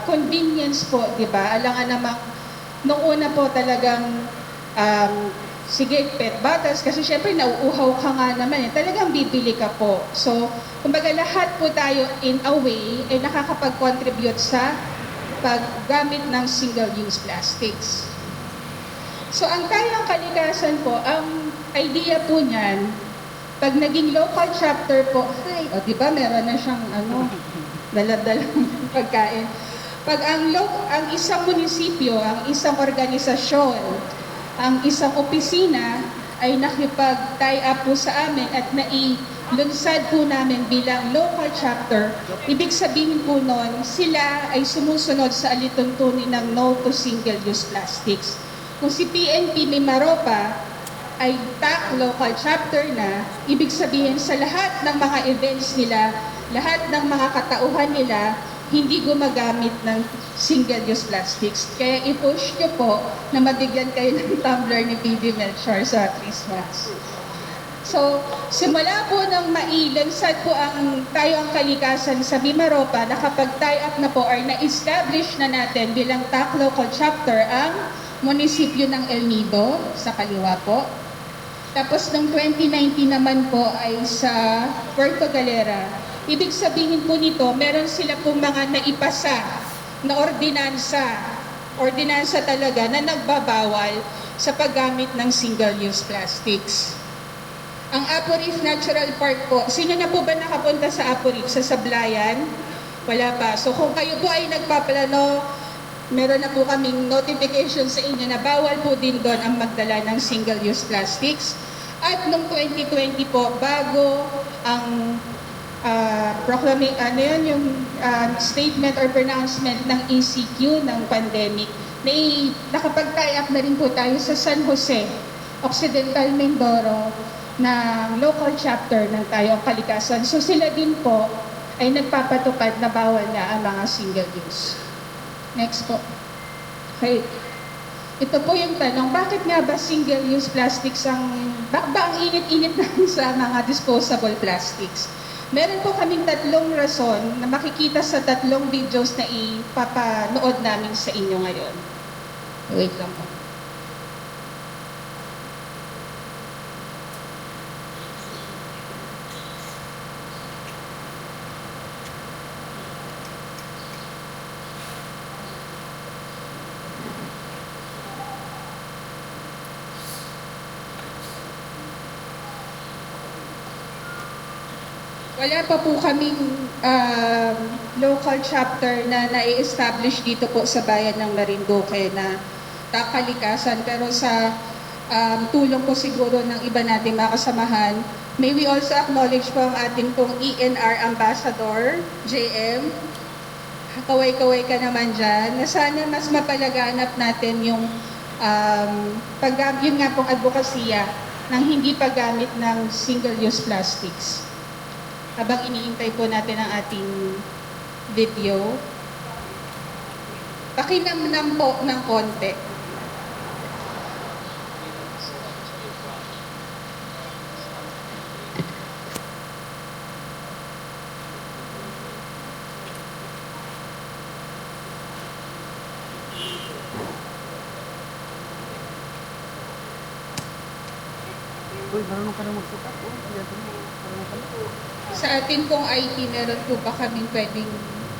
convenience po, di ba? Alangan namang, nung una po talagang, sige, pet bottles, kasi syempre nauuhaw ka nga naman, talagang bibili ka po. So, kumbaga lahat po tayo in a way, ay nakakapag-contribute sa paggamit ng single-use plastics. So, ang tayong kalikasan po, ang idea po niyan, pag naging local chapter po, o di ba meron na siyang daladalang pagkain. Pag ang isang munisipyo, ang isang organisasyon, ang isang opisina ay nakipag-tie up po sa amin at nailunsad po namin bilang local chapter, ibig sabihin po nun, sila ay sumusunod sa alituntunin ng no to single-use plastics. Kung si PNP Mimaropa ay TAC local chapter na, ibig sabihin sa lahat ng mga events nila, lahat ng mga katauhan nila, hindi gumagamit ng single-use plastics. Kaya i-push nyo po na mabigyan kayo ng tumbler ni PD Melchor sa Christmas. So, simula po ng mailansad po tayo ang kalikasan sa Mimaropa, nakapag-tie up na po or na-establish na natin bilang TAC local chapter ang munisipyo ng El Nido sa kaliwa po. Tapos noong 2019 naman po ay sa Puerto Galera. Ibig sabihin po nito, meron sila po mga naipasa na ordinansa ordinansa talaga na nagbabawal sa paggamit ng single-use plastics. Ang Apo Reef Natural Park po, sino na po ba nakapunta sa Apo Reef? Sa Sablayan? Wala pa. So kung kayo po ay nagpaplano, meron na po kaming notification sa inyo na bawal po din doon ang magdala ng single-use plastics. At noong 2020 po, bago ang statement or pronouncement ng ECQ ng pandemic, nakapag-tie up na rin po tayo sa San Jose, Occidental Mindoro, ng local chapter ng Tayong Kalikasan. So sila din po ay nagpapatupad na bawal na ang mga single use. Next po. Okay. Ito po yung tanong, bakit nga ba single-use plastics bakit ba ang init-init na sa mga disposable plastics? Meron po kaming 3 rason na makikita sa 3 videos na ipapanood namin sa inyo ngayon. Wait lang po. Wala pa po kaming local chapter na nai-establish dito po sa bayan ng Marinduque na kalikasan. Pero sa tulong po siguro ng iba nating mga kasamahan, may we also acknowledge po ang ating pong ENR Ambassador, JM. Kaway-kaway ka naman dyan, na sana mas mapalaganap natin yung yun nga pong advokasya ng hindi paggamit ng single-use plastics. Habang iniintay po natin ang ating video, pakinamnam po ng konti. Uy, marunong ka na magsukat. Marunong ka na. Sa atin pong IT, meron po ba kaming pwedeng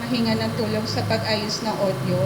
mahinga ng tulong sa pag-ayos ng audio?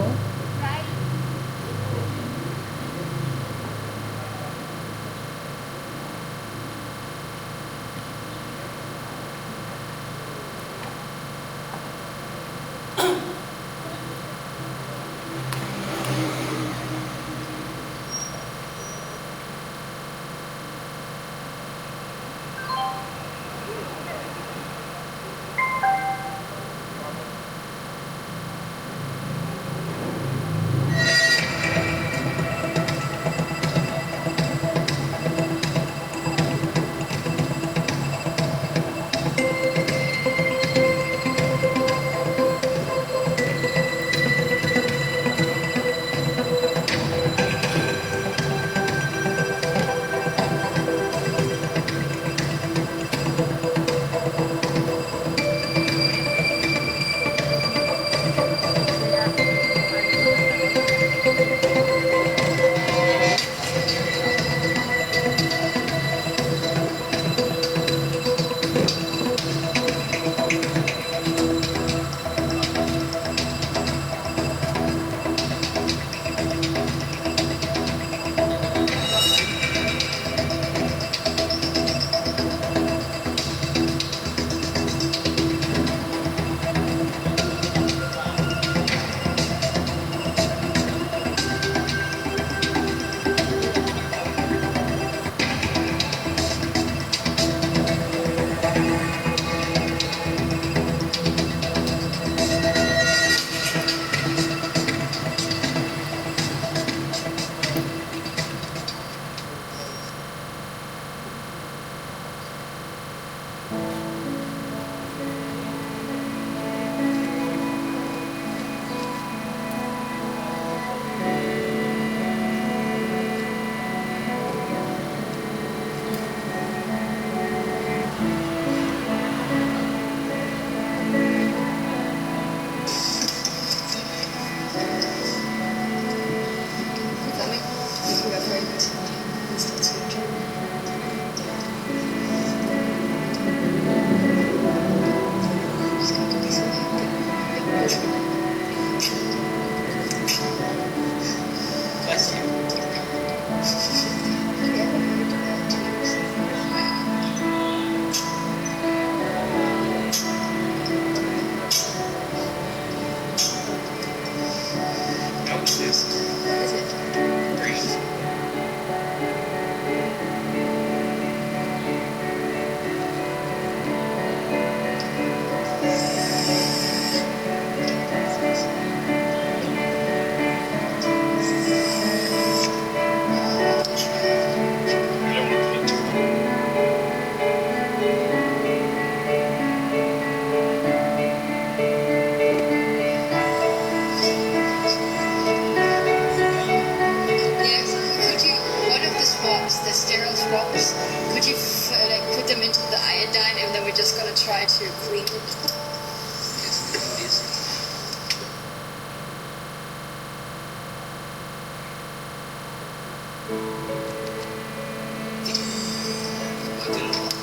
try to clean it.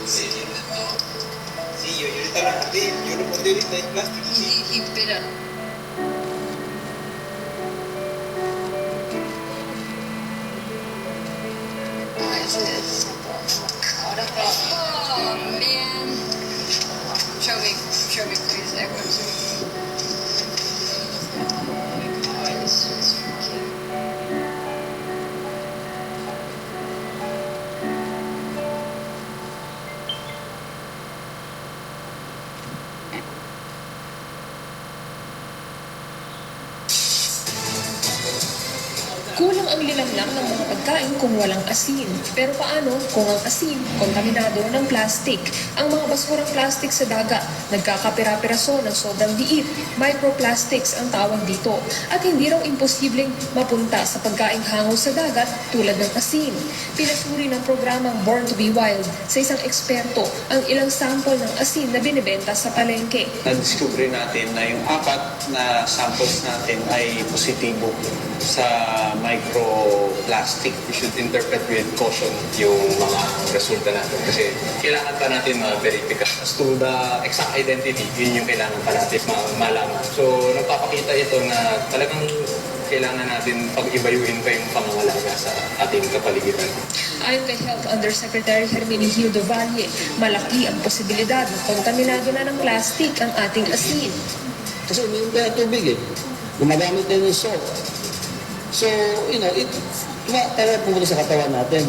Sì, io io non potevo dai plastici. Higpit. Oh man. Show me please. I want to. Oh, this is freaking. Kulang ang linamnam ng mga pagkain kung walang asin. Pero paano kung ang asin kontaminado ng plastic? Ang mga basurang plastic sa dagat nagkakapira-piraso ng sobrang liit. Microplastics ang tawag dito. At hindi raw imposibleng mapunta sa pagkaing hango sa dagat tulad ng asin. Pinasuri ng programang Born to be Wild sa isang eksperto ang ilang sample ng asin na binibenta sa palengke. Na-discover natin na yung 4 na samples natin ay positibo sa microplastic. We should interpret with caution yung mga resulta natin kasi kailangan pa natin ma-verify. As to the exact identity, yun yung kailangan pa natin malaman. So, nagpapakita ito na talagang kailangan natin pag-ibayuhin pa yung pangangalaga sa ating kapaligiran. Ayon kay Health Undersecretary Hermenegildo do Valle, malaki ang posibilidad na kontaminado na ng plastic ang ating asin. Kasi uminom tayo tubig eh. Gumagamit tayo ng salt. So, talaga pumunta sa katawan natin.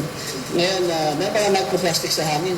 Ngayon, may mga microplastic sa hangin.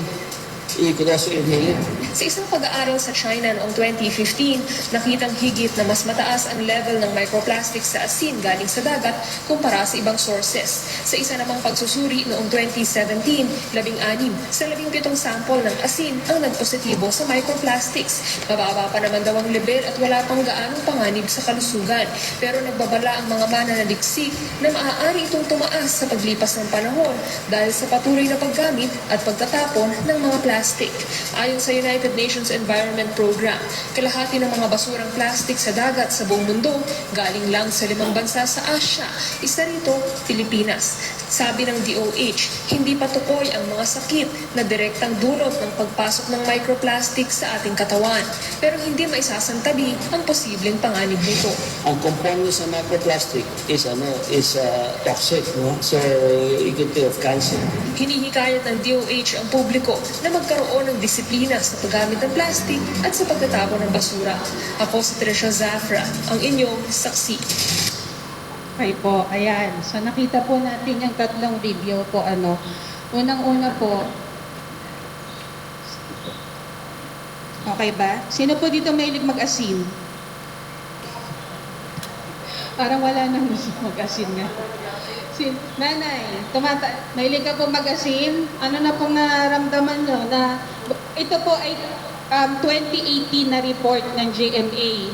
You could also inhale it. Sa isang pag-aaral sa China noong 2015, nakitang higit na mas mataas ang level ng microplastics sa asin galing sa dagat kumpara sa ibang sources. Sa isa namang pagsusuri noong 2017, 16 sa 17 sample ng asin ang nagpositibo sa microplastics. Mababa pa naman daw ang level at wala pang gaanong panganib sa kalusugan. Pero nagbabala ang mga mananaliksik na maaari itong tumaas sa paglipas ng panahon dahil sa patuloy na paggamit at pagtatapon ng mga plastic. Ayon sa United Nations Environment Program, kalahati ng mga basurang plastic sa dagat sa buong mundo galing lang sa 5 bansa sa Asia. Isa rito, Pilipinas. Sabi ng DOH, hindi patukoy ang mga sakit na direktang dulot ng pagpasok ng microplastic sa ating katawan. Pero hindi maisasantabi ang posibleng panganib nito. Ang component sa microplastic is toxic, no? So, it could kill of cancer. Hinihikayat ng DOH ang publiko na magkaroon ng disiplina sa paggamit ng plastic at sa pagtatapon ng basura. Ako si Trisha Zafra, ang inyong saksi. Okay po, ayan. So nakita po natin yung tatlong video po, Unang-una po, okay ba? Sino po dito mahilig mag-asin? Parang wala nang gusto mag-asin nga. Nanay, mahilig ka po mag-asin? Ano na pong nararamdaman nyo? Na, ito po ay 2018 na report ng GMA.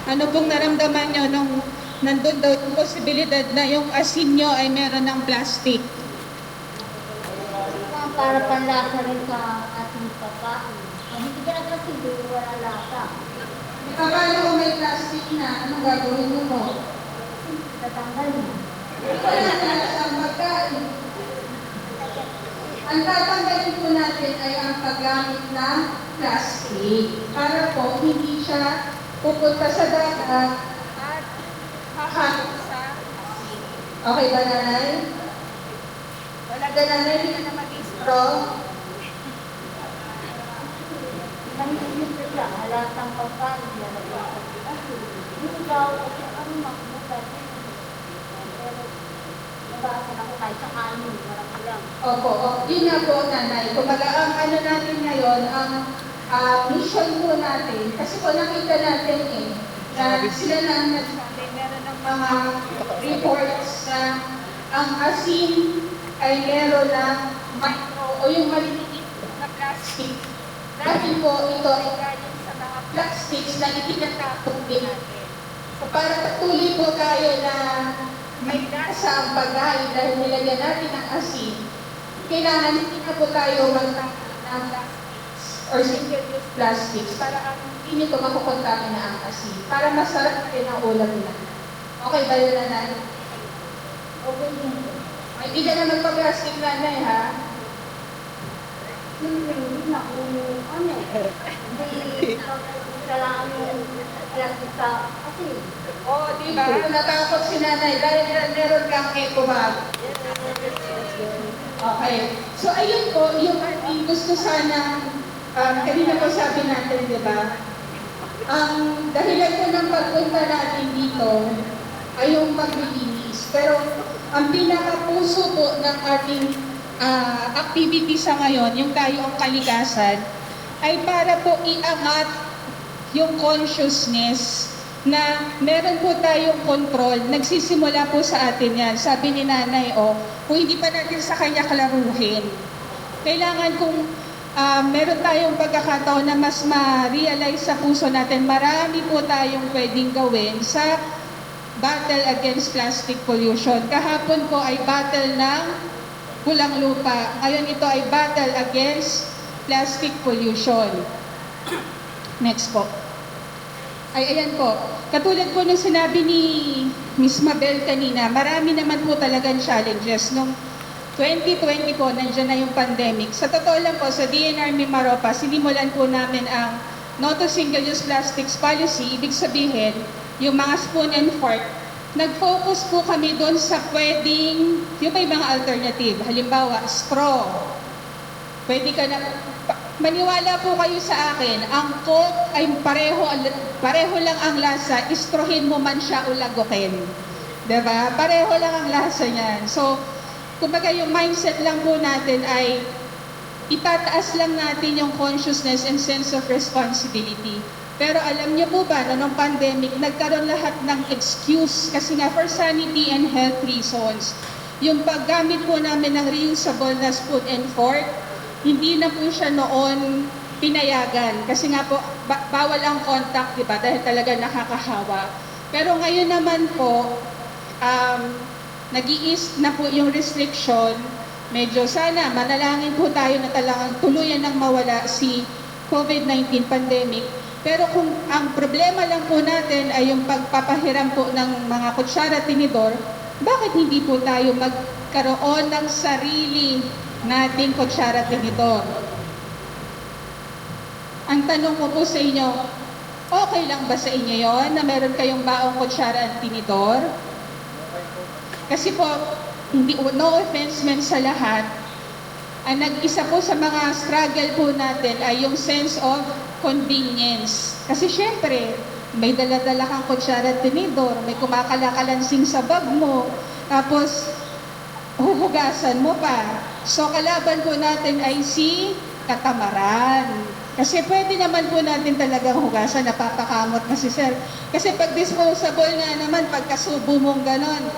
Ano pong naramdaman nyo nung nandun daw yung posibilidad na yung asin nyo ay meron ng plastic? Para panlasa rin sa ating pagkain. Kung hindi ka nag-asin, wala lasa. Akala ko may plastic na, anong gagawin mo? Tatanggal mo. Wala na sa pagkain. Ang tatanggalin po natin ay ang paggamit ng plastic para po hindi siya pupunta sa dagat at hahalo sa asin. Okay ba, nanay? Wala ka, nanay, hindi ka na mag-straw. Nanginig ka siya, halatang pagkain na nag-asin. Hindi daw, ano makumutan. Pero, nabasa ako kahit sa kanin, marami lang. Opo, yun nga po, nanay. Kumbaga, ang ano natin ngayon, ang mission po natin, kasi po nakita natin na sila na ang nagsabi, meron ng mga reports na ang asin ay meron ng micro o yung maliliit na plastic. Dahil po ito ay galing sa mga plastics na itinatapon din natin. So para patuloy po tayo na may lasa ang pagkain dahil nilagyan natin ng asin, kailangan hindi na po tayo magtapon ng plastics. or single-use plastics para hindi nyo ito makukontamin na ang asin. Para masarap din ang ulam nila. Okay ba yun, nanay? Okay din po. Ay, hindi ka na magpa-plastic, nanay, ha? Hindi na kung ano hindi kailangan yung plastic sa kasi. Oo, di ba? Natakot si nanay dahil meron kang eco bag. Okay. So, ayun po, yung gusto sana, kanina po sabi natin, di ba? Ang dahilan po ng pagpunta natin dito ay yung paglilinis. Pero, ang pinakapuso po ng ating activity sa ngayon, yung tayo ang kalikasan, ay para po iangat yung consciousness na meron po tayong control. Nagsisimula po sa atin yan. Sabi ni nanay, kung hindi pa natin sa kanya klaruhin, kailangan kung meron tayong pagkakataon na mas ma-realize sa puso natin, marami po tayong pwedeng gawin sa battle against plastic pollution. Kahapon po ay battle ng pulang lupa. Ngayon ito ay battle against plastic pollution. Next po. Ay, ayan po. Katulad po ng sinabi ni Miss Mabel kanina, marami naman po talagang challenges. Nung 2020 po, nandiyan na yung pandemic. Sa totoo lang po, sa DNR Mimaropa, sinimulan po namin ang No to Single-Use Plastics Policy. Ibig sabihin, yung mga spoon and fork, nag-focus po kami doon sa pwedeng, yung may mga alternative. Halimbawa, straw. Pwede ka na, maniwala po kayo sa akin, ang Coke ay pareho lang ang lasa, istrohin mo man siya o lagokin. Diba? Pareho lang ang lasa niyan. So, kumbaga yung mindset lang po natin ay itataas lang natin yung consciousness and sense of responsibility. Pero alam niyo po ba na nung pandemic, nagkaroon lahat ng excuse kasi nga for sanity and health reasons. Yung paggamit po namin ng reusable na spoon and fork, hindi na po siya noon pinayagan. Kasi nga po, bawal ang contact, di ba? Dahil talaga nakakahawa. Pero ngayon naman po, nag-i-ease na po yung restriction. Medyo sana, manalangin po tayo na talagang tuluyan ng mawala si COVID-19 pandemic. Pero kung ang problema lang po natin ay yung pagpapahiram po ng mga kutsara tinidor, bakit hindi po tayo magkaroon ng sarili nating kutsara tinidor? Ang tanong ko po sa inyo, okay lang ba sa inyo yon na meron kayong baong kutsara at tinidor? Kasi po, no offense men sa lahat, ang nag-isa po sa mga struggle po natin ay yung sense of convenience. Kasi syempre, may dala-dala kang kutsara at tinidor, may kumakalakalansing sa bag mo, tapos huhugasan mo pa. So kalaban po natin ay si katamaran. Kasi pwede naman po natin talagang hugasan, napapakamot na si sir. Kasi pag disposable nga naman, pagkasubo mong ganon,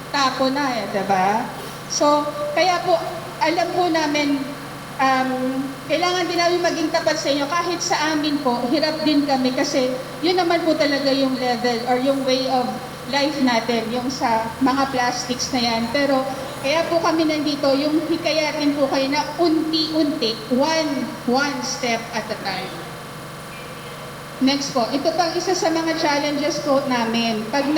tapo na diba? So, kaya po, alam po namin, kailangan din namin maging tapat sa inyo. Kahit sa amin po, hirap din kami kasi yun naman po talaga yung level or yung way of life natin, yung sa mga plastics na yan. Pero, kaya po kami nandito, yung hikayatin po kayo na unti-unti, one step at a time. Next po, ito pang isa sa mga challenges po namin. Pag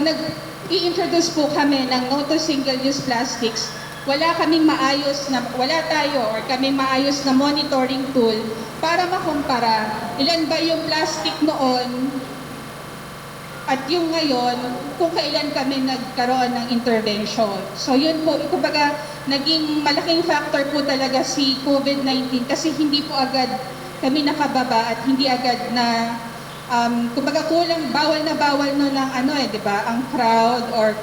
nag-i-introduce po kami ng No to Single-Use Plastics, wala tayo or kaming maayos na monitoring tool para makumpara ilan ba yung plastic noon at yung ngayon kung kailan kami nagkaroon ng intervention. So yun po, kumbaga naging malaking factor po talaga si COVID-19 kasi hindi po agad kami nakababa at hindi agad na kumbaga kulang, bawal no ng di ba, ang crowd or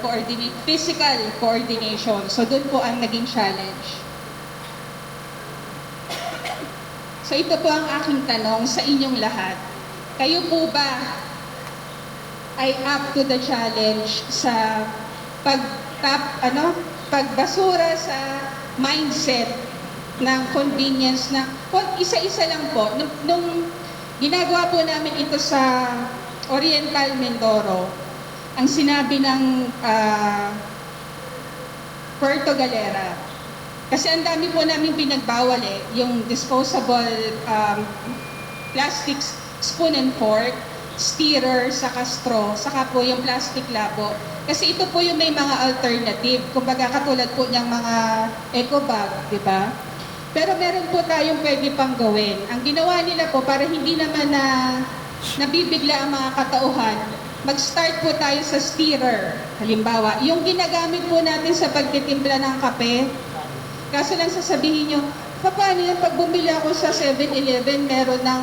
physical coordination. So doon po ang naging challenge. So ito po ang aking tanong sa inyong lahat. Kayo po ba ay up to the challenge sa pagbasura sa mindset ng convenience na isa-isa lang po nung ginagawa po namin ito sa Oriental Mindoro. Ang sinabi ng Puerto Galera, Kasi ang dami po namin pinagbawal yung disposable plastic spoon and fork, stirrer, saka straw, saka po yung plastic labo. Kasi ito po yung may mga alternative. Kumbaga katulad po niyang mga eco bag, di ba? Pero meron po tayong pwede pang gawin. Ang ginawa nila po para hindi naman nabibigla ang mga katauhan, mag-start po tayo sa stirrer. Halimbawa, yung ginagamit po natin sa pagtitimpla ng kape, kaso lang sasabihin nyo, paano yan pag bumili ako sa 7-Eleven, meron ng,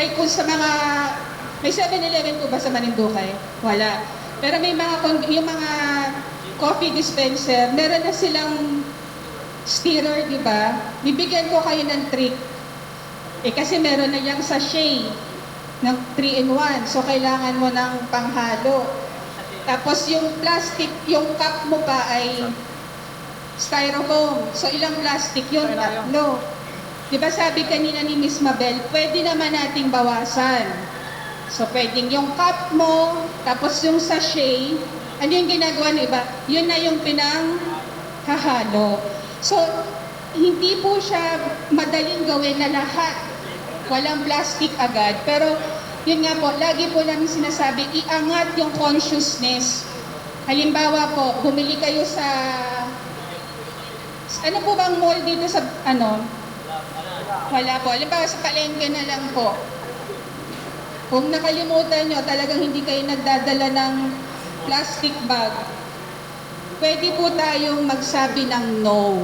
ay kung sa mga, may 7-Eleven po ba sa Marinduque? Wala. Pero may mga, yung mga coffee dispenser, meron na silang stirrer, di ba? Bibigyan ko kayo ng trick. Kasi meron na yung sachet ng 3-in-1. So, kailangan mo ng panghalo. Tapos, yung plastic, yung cup mo pa ay styrofoam. So, ilang plastic yun? Tatlo. Di ba sabi kanina ni Miss Mabel, pwede naman nating bawasan. So, pwedeng yung cup mo, tapos yung sachet, ano yung ginagawa ng iba? Yun na yung pinanghahalo. So, hindi po siya madaling gawin na lahat. Walang plastic agad. Pero, yun nga po, lagi po namin sinasabi, iangat yung consciousness. Halimbawa po, bumili kayo sa, ano po bang mall dito sa, Wala po. Halimbawa sa palengke na lang po. Kung nakalimutan nyo, talagang hindi kayo nagdadala ng plastic bag, pwede po tayong magsabi ng no.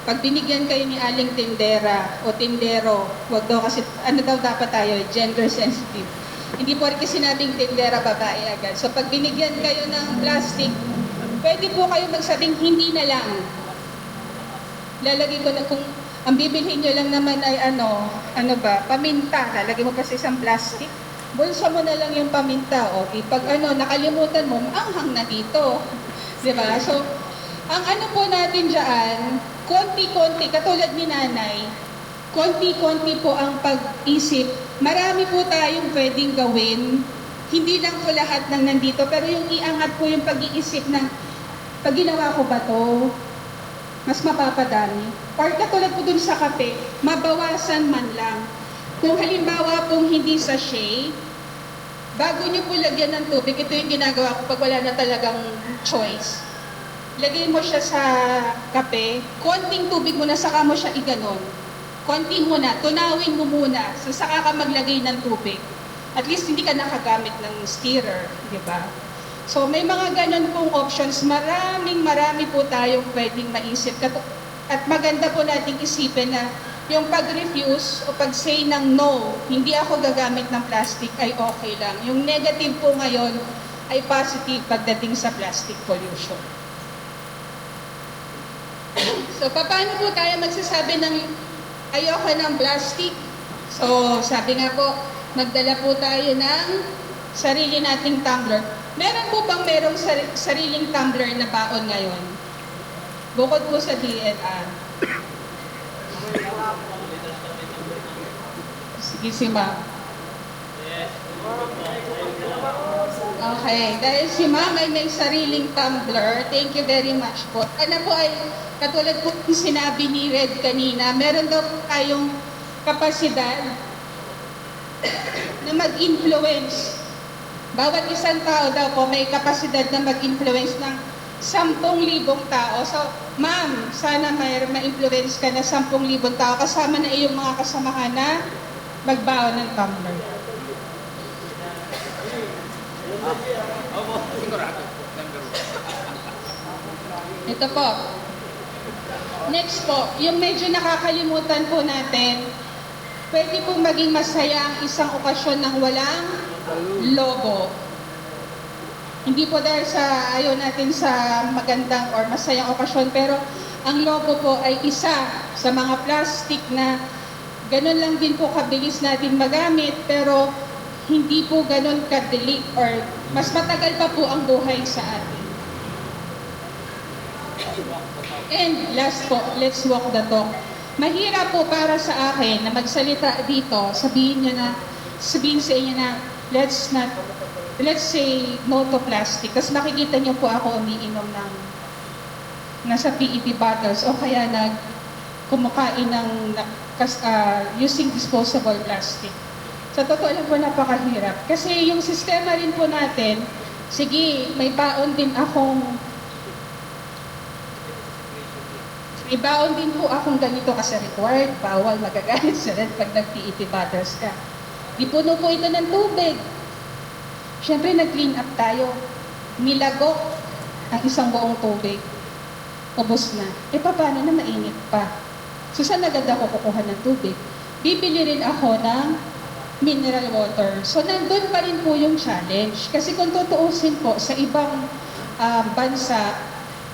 Pag binigyan kayo ni aling tindera o tindero, wag daw kasi, ano daw dapat tayo, gender sensitive. Hindi po rin kasi sinabing tindera babae agad. So pag binigyan kayo ng plastic, pwede po kayo magsabing hindi na lang. Lalagay ko na kung ang bibilhin nyo lang naman ay paminta. Lalagay mo pa sa isang plastic. Bulsa mo na lang yung paminta. O, pag nakalimutan mo, anghang na dito. Diba? So, ang po natin dyan, konti-konti, katulad ni nanay, konti-konti po ang pag-isip. Marami po tayong pwedeng gawin. Hindi lang po lahat ng nandito, pero yung iangat po yung pag-iisip ng, pag ginawa ko ba to, mas mapapadami. Or katulad po dun sa kape, mabawasan man lang. Kung halimbawa pong hindi sachet, bago nyo po lagyan ng tubig, ito yung ginagawa ko pag wala na talagang choice. Lagay mo siya sa kape, konting tubig muna, saka mo siya iganon. Konti muna, tunawin mo muna, so saka ka maglagay ng tubig. At least hindi ka nakagamit ng stirrer, di ba? So may mga ganon pong options, marami po tayong pwedeng maisip. At maganda po nating isipin na yung pag-refuse o pag-say ng no, hindi ako gagamit ng plastic, ay okay lang. Yung negative po ngayon ay positive pagdating sa plastic pollution. So, paano po tayo magsasabi ng ayoko ng plastic? So, sabi nga po, magdala po tayo ng sarili nating tumbler. Meron po bang merong sariling tumbler na baon ngayon? Bukod po sa DNR. Sige si Ma'am. Okay, dahil si Ma'am ay may sariling tumbler, thank you very much po. Ano po ay, katulad po yung sinabi ni Red kanina, meron daw tayong kapasidad na mag-influence. Bawat isang tao daw po may kapasidad na mag-influence ng 10,000 tao. So, Ma'am, sana may ma-influence ka na 10,000 tao kasama na iyong mga kasamahan na magbaon ng tumbler. Ito po. Next po, yung medyo nakakalimutan po natin, pwede po maging masaya ang isang okasyon ng walang logo. Hindi po dahil sa ayaw natin sa magandang or masayang okasyon, pero ang logo po ay isa sa mga plastic na ganun lang din po kabilis natin magamit, pero hindi po ganun kadali or mas matagal pa po ang buhay sa atin. And last po, let's walk the talk. Mahirap po para sa akin na magsalita dito, sabihin sa inyo na let's say no to plastic. Kasi makikita niyo po ako umiinom nasa PET bottles o kaya kumakain ng using disposable plastic. Sa totoo lang po, napakahirap. Kasi yung sistema rin po natin, sige, may baon din po akong ganito kasi required, bawal, magagalit sa red pag nag-PET bottles ka. Di puno po ito ng tubig. Siyempre, nag-clean up tayo. Nilagok ang isang buong tubig. Ubos na. Paano na mainit pa? So, saan agad ako kukuha ng tubig? Bibili rin ako ng mineral water. So, nandun pa rin po yung challenge. Kasi kung tutuusin po sa ibang bansa,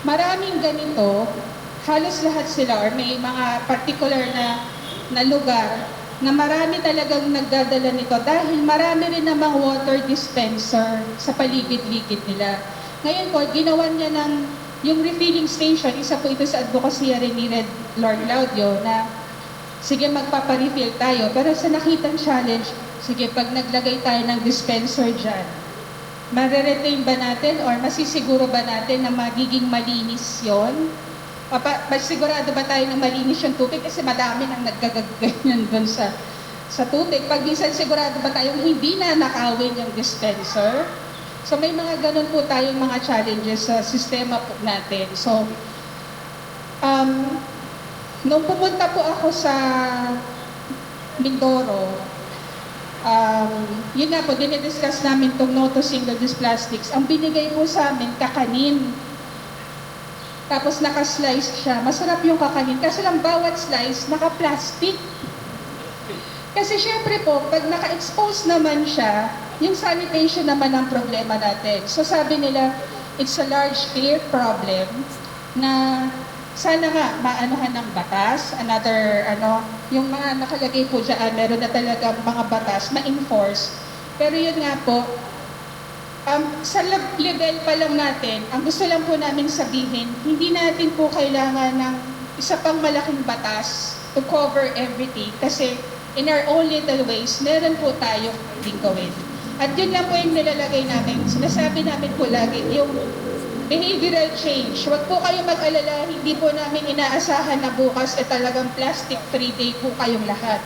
maraming ganito, halos lahat sila or may mga particular na lugar na marami talagang nagdadala nito dahil marami rin namang water dispenser sa paligid-ligid nila. Ngayon po, ginawa niya yung refilling station, isa po ito sa advokasya rin ni Red Lord Laudio na sige magpaparefill tayo, pero sa nakitang challenge, sige pag naglagay tayo ng dispenser dyan, mare-retain ba natin or masisiguro ba natin na magiging malinis yon? Sigurado ba tayo na malinis yung tubig? Kasi madami nang nagkagaganyan dun sa tubig. Pag minsan sigurado ba tayong hindi na nakawin yung dispenser? So may mga ganun po tayong mga challenges sa sistema po natin. So, nung pumunta po ako sa Mindoro, yun nga po, dinidiscuss namin itong no to single-use plastics. Ang binigay po sa amin, kakanin. Tapos naka-slice siya. Masarap yung kakanin. Kasi lang bawat slice, naka-plastic. Kasi syempre po, pag naka-expose naman siya, yung sanitation naman ang problema natin. So sabi nila, it's a large clear problem na sana nga maanuhan ng batas. Another, yung mga nakalagay po dyan, meron na talaga mga batas, ma-enforce. Pero yun nga po, sa level pa lang natin, ang gusto lang po namin sabihin, hindi natin po kailangan ng isa pang malaking batas to cover everything kasi in our own little ways, meron po tayong pwedeng gawin. At yun lang po yung nilalagay namin. Sinasabi namin po lagi, yung behavioral change. Huwag po kayo mag-alala, hindi po namin inaasahan na bukas talagang plastic-free day po kayong lahat.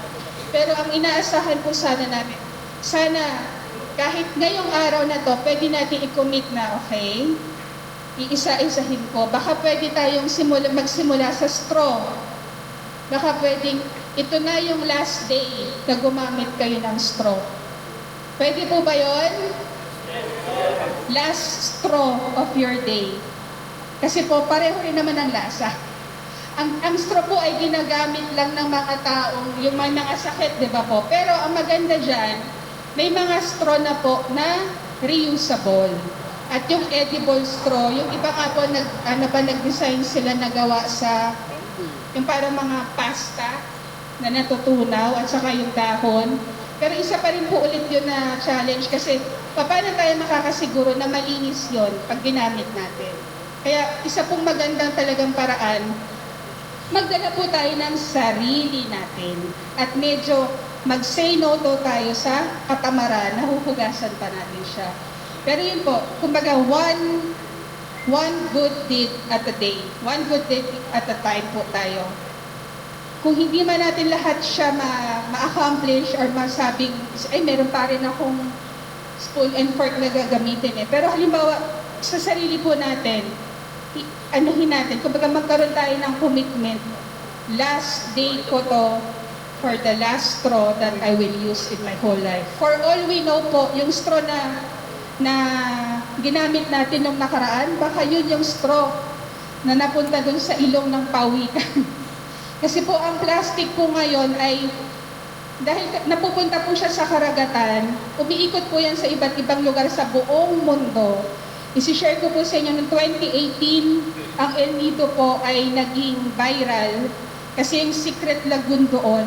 Pero ang inaasahan po sana namin, sana kahit ngayong araw na to, pwede natin i-commit na, okay? Iisa-isahin ko. Baka pwede tayong magsimula sa straw. Baka pwedeng, ito na yung last day na gumamit kayo ng straw. Pwede po ba yun? Last straw of your day. Kasi po, pareho rin naman ang lasa. Ang straw po ay ginagamit lang ng mga taong, yung mga sakit, di ba po? Pero ang maganda dyan, may mga straw na po na reusable. At yung edible straw, yung iba nga po, nag-design sila nagawa sa, yung parang mga pasta na natutunaw at saka yung dahon. Pero isa pa rin po ulit yun na challenge kasi paano tayo makakasiguro na malinis yon pag ginamit natin. Kaya isa pong magandang talagang paraan, magdala po tayo ng sarili natin at medyo mag-say no to tayo sa katamaran na huhugasan pa natin siya. Pero yun po, kumbaga one good deed at a day, one good deed at a time po tayo. Kung hindi man natin lahat siya ma-accomplish or masabing, ay meron pa rin akong spoon and fork na gagamitin eh. Pero halimbawa, sa sarili po natin, anuhin natin, kumbaga magkaroon tayo ng commitment. Last day ko to, for the last straw that I will use in my whole life. For all we know po, yung straw na ginamit natin nung nakaraan, baka yun yung straw na napunta dun sa ilong ng pawikan. Kasi po ang plastic po ngayon ay, dahil napupunta po siya sa karagatan, umiikot po yan sa iba't ibang lugar sa buong mundo. Isi-share ko po sa inyo, noong 2018, ang El Nido po ay naging viral. Kasi yung Secret Lagoon doon,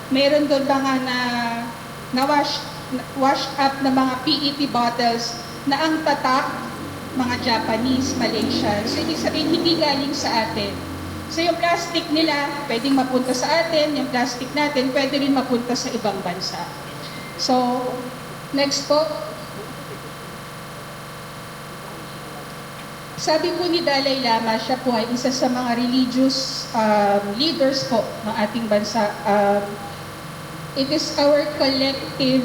meron doon mga na washed up na mga PET bottles na ang tatak, mga Japanese, Malaysian. So, ibig sabihin, hindi galing sa atin. So, yung plastic nila, pwedeng mapunta sa atin. Yung plastic natin, pwede rin mapunta sa ibang bansa. So, next po. Sabi po ni Dalai Lama, siya po ay isa sa mga religious leaders po ng ating bansa. It is our collective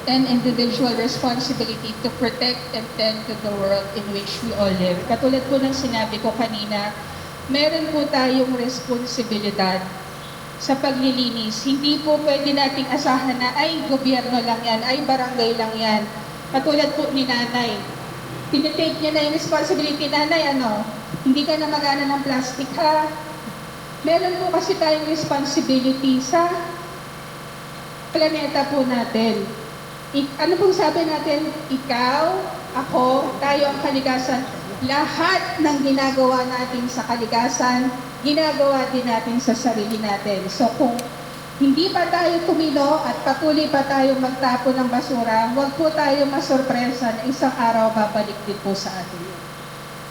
and individual responsibility to protect and tend to the world in which we all live. Katulad po ng sinabi ko kanina, meron po tayong responsibilidad sa paglilinis. Hindi po pwede nating asahan na ay gobyerno lang yan, ay barangay lang yan. Katulad po ni nanay. Tinitake niya na yung responsibility, nanay, hindi ka na mag-ana ng plastic ha. Meron po kasi tayong responsibility sa planeta po natin. Ano pong sabi natin? Ikaw, ako, tayo ang kalikasan. Lahat ng ginagawa natin sa kalikasan, ginagawa din natin sa sarili natin. So kung hindi pa tayo tumilo at patuloy pa tayo magtapon ng basura, huwag po tayo masurpresa na isang araw babalik din po sa atin.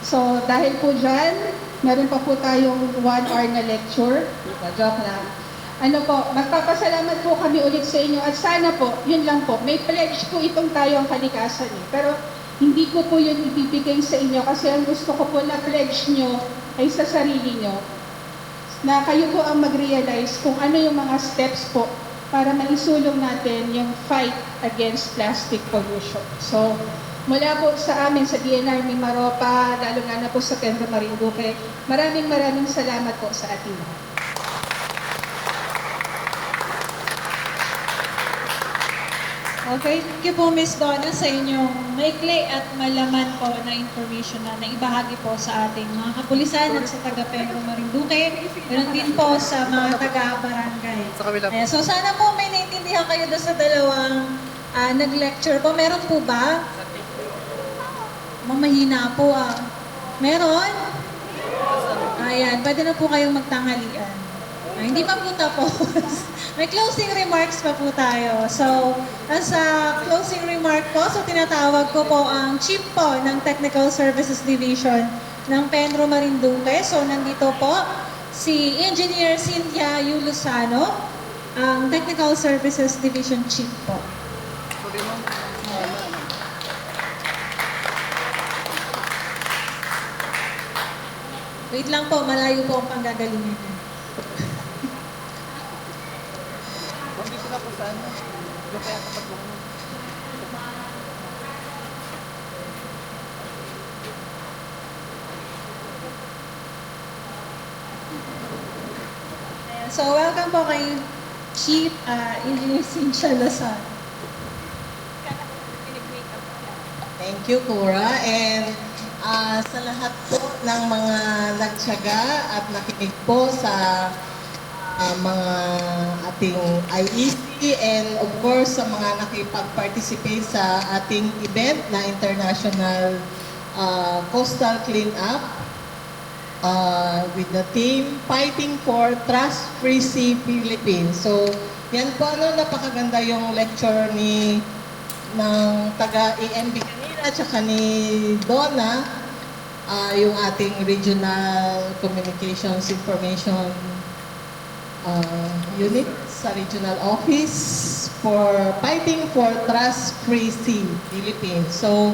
So dahil po dyan, meron pa po tayong 1 hour na lecture. Joke lang. Magpapasalamat po kami ulit sa inyo at sana po, yun lang po, may pledge po itong tayo ang kalikasan. Pero hindi ko po yun ibibigay sa inyo kasi ang gusto ko po na pledge nyo ay sa sarili nyo na kayo po ang mag-realize kung ano yung mga steps po para maisulong natin yung fight against plastic pollution. So, mula po sa amin sa DNR Mimaropa, lalo na po sa Pedro Marinduque, maraming salamat po sa ating lahat. Okay, thank you po Ms. Donna sa inyong maikli at malaman po na information na naibahagi po sa ating mga kapulisan at sa taga Pedro Marinduque. Meron din po sa mga taga-barangay. So sana po may naintindihan kayo doon sa dalawang nag-lecture po. Meron po ba? Mamahina po Meron? Ayan, pwede na po kayong magtanghalian. Hindi pa po tapos. May closing remarks pa po tayo. So, as a closing remark po, so tinatawag ko po ang chief po ng Technical Services Division ng Pedro Marinduque. So, nandito po si Engineer Cynthia Yulusano, ang Technical Services Division Chief po. Wait lang po, malayo po ang panggagalingan niya. So, welcome po kay Chief Engineer Cynthia Lozano. Thank you, Cora. And sa lahat po ng mga nagtiyaga at nakinig po sa mga ating IEC and of course sa mga nakipag-participate sa ating event na International Coastal Cleanup with the team Fighting for Trust-Free Sea Philippines. So, yan po napakaganda yung lecture ng taga-EMB kanina at saka ni Donna, yung ating Regional Communications Information Unit sa Regional Office for Fighting for Trust-Free Sea Philippines. So,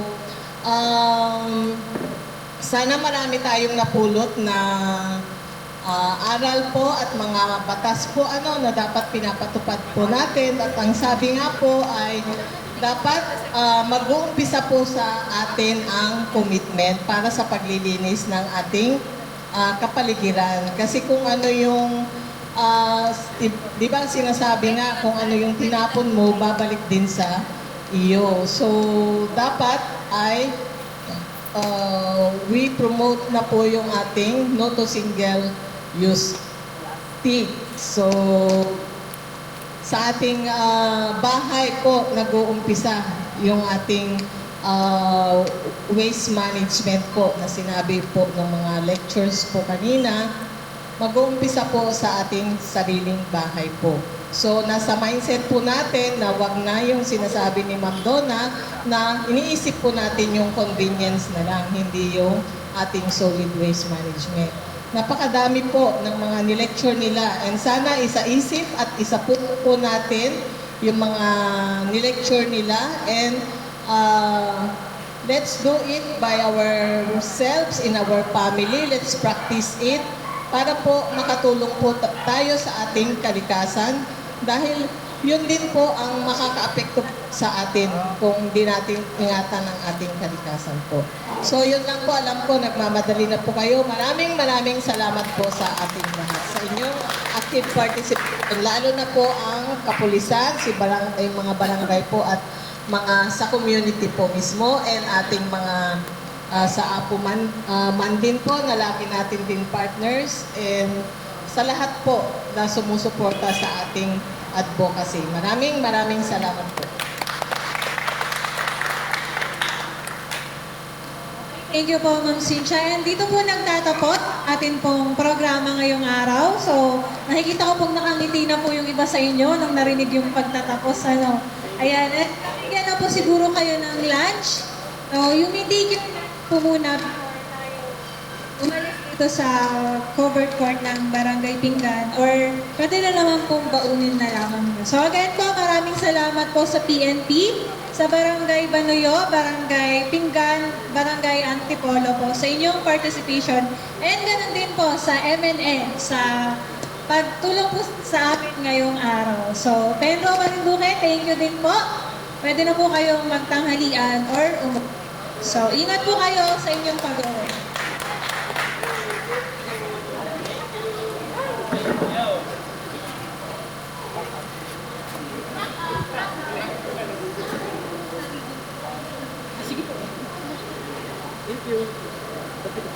sana marami tayong napulot na aral po at mga batas po na dapat pinapatupad po natin. At ang sabi nga po ay dapat mag-uumpisa po sa atin ang commitment para sa paglilinis ng ating kapaligiran. Kasi kung ano yung di ba sinasabi nga kung ano yung tinapon mo, babalik din sa iyo. So, dapat ay we promote na po yung ating no to single use plastic. So, sa ating bahay po nag-uumpisa yung ating waste management po na sinabi po ng mga lectures po kanina. Mag-uumpisa po sa ating sariling bahay po. So, nasa mindset po natin na wag na yung sinasabi ni Ma'am Donna na iniisip po natin yung convenience na lang, hindi yung ating solid waste management. Napakadami po ng mga nilecture nila and sana isa-isip at isa po natin yung mga nilecture nila and let's do it by ourselves, in our family. Let's practice it para po makatulong po tayo sa ating kalikasan dahil yun din po ang makakaapekto sa atin kung di natin ingatan ang ating kalikasan po. So yun lang po, alam ko nagmamadali na po kayo. Maraming salamat po sa ating lahat, sa inyong active participation, lalo na po ang kapulisan, mga barangay po at mga sa community po mismo and ating mga sa Apo man din po na lagi natin din partners and sa lahat po na sumusuporta sa ating advocacy. Maraming salamat po. Thank you po, Ma'am Cynthia. And dito po nagtatapos atin pong programa ngayong araw. So, nakikita ko pong nakangiti na po yung iba sa inyo nang narinig yung pagtatapos. Ayan, bigyan na po siguro kayo ng lunch. So, yung hindi po muna umalis dito sa covered court ng Barangay Pinggan or pwede na naman pong baunin na lamang. So, again po, maraming salamat po sa PNP, sa Barangay Banuyo, Barangay Pinggan, Barangay Antipolo po sa inyong participation. And ganun din po sa MNE, sa pagtulong po sa amin ngayong araw. So, Pedro Marinduque, thank you din po. Pwede na po kayong magtanghalian or So, ingat po kayo sa inyong pag-uwi. Thank you.